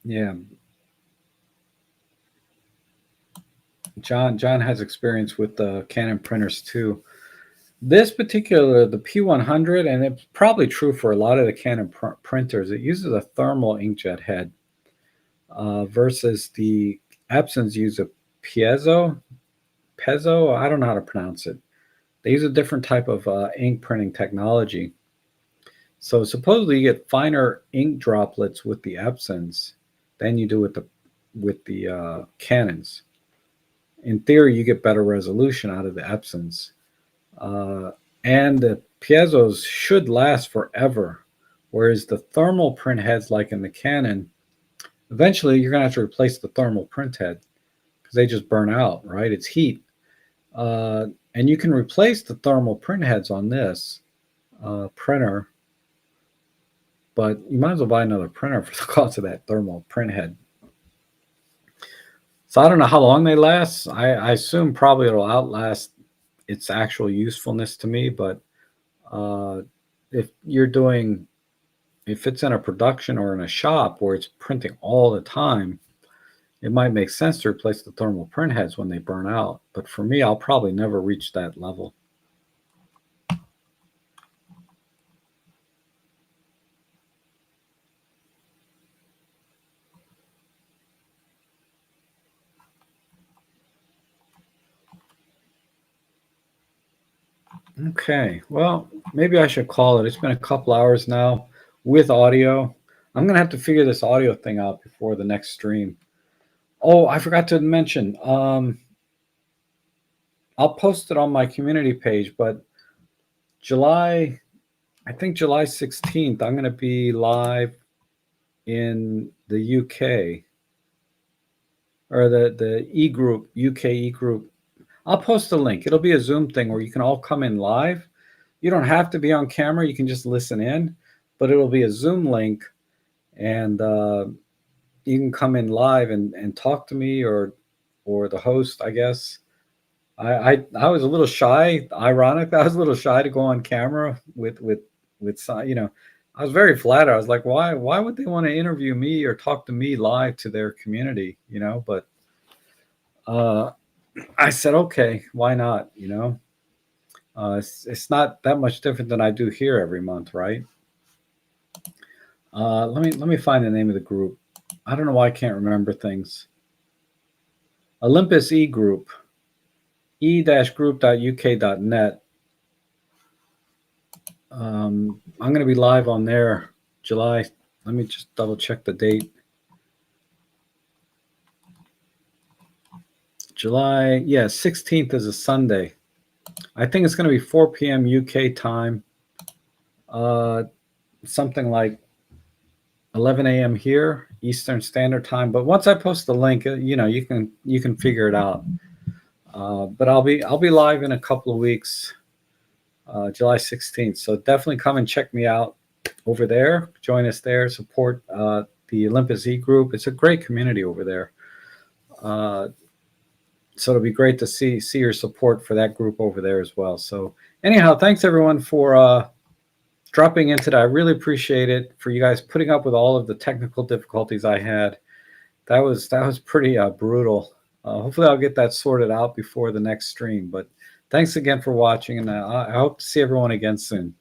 Yeah, John has experience with the Canon printers too. This particular, the P100, and it's probably true for a lot of the Canon printers, it uses a thermal inkjet head versus the Epsons use a piezo. I don't know how to pronounce it. They use a different type of ink printing technology. So supposedly you get finer ink droplets with the Epsons than you do with the Canons. In theory, you get better resolution out of the Epsons. Uh, and the piezos should last forever, whereas the thermal print heads, like in the Canon, eventually you're going to have to replace the thermal print head because they just burn out, right? It's heat. And you can replace the thermal print heads on this printer, but you might as well buy another printer for the cost of that thermal print head. So I don't know how long they last. I assume probably it'll outlast its actual usefulness to me, but uh, if you're doing, if it's in a production or in a shop where it's printing all the time, it might make sense to replace the thermal print heads when they burn out. But for me, I'll probably never reach that level. Okay, well, maybe I should call it. It's been a couple hours now with audio. I'm gonna have to figure this audio thing out before the next stream. Oh, I forgot to mention. I'll post it on my community page, but July, I think July 16th, I'm gonna be live in the UK or the e group, UK e group. I'll post a link. It'll be a Zoom thing where you can all come in live. You don't have to be on camera. You can just listen in, but it'll be a Zoom link, and you can come in live and talk to me or the host, I guess. I was a little shy. Ironic, I was a little shy to go on camera with you know. I was very flattered. I was like, why would they want to interview me or talk to me live to their community? You know, but uh, I said, okay, why not? You know, it's not that much different than I do here every month, right? Let me find the name of the group. I don't know why I can't remember things. Olympus E Group, e-group.uk.net. I'm going to be live on there July. Let me just double check the date. July, yeah, 16th is a Sunday. I think it's going to be 4 p.m. UK time. Something like 11 a.m. here Eastern Standard Time. But once I post the link, you know, you can figure it out. But I'll be live in a couple of weeks, July 16th. So definitely come and check me out over there. Join us there. Support the Olympus E Group. It's a great community over there. So it'll be great to see your support for that group over there as well. So anyhow, thanks everyone for dropping into that. I really appreciate it, for you guys putting up with all of the technical difficulties I had. That was pretty brutal. Hopefully I'll get that sorted out before the next stream. But thanks again for watching, and I hope to see everyone again soon.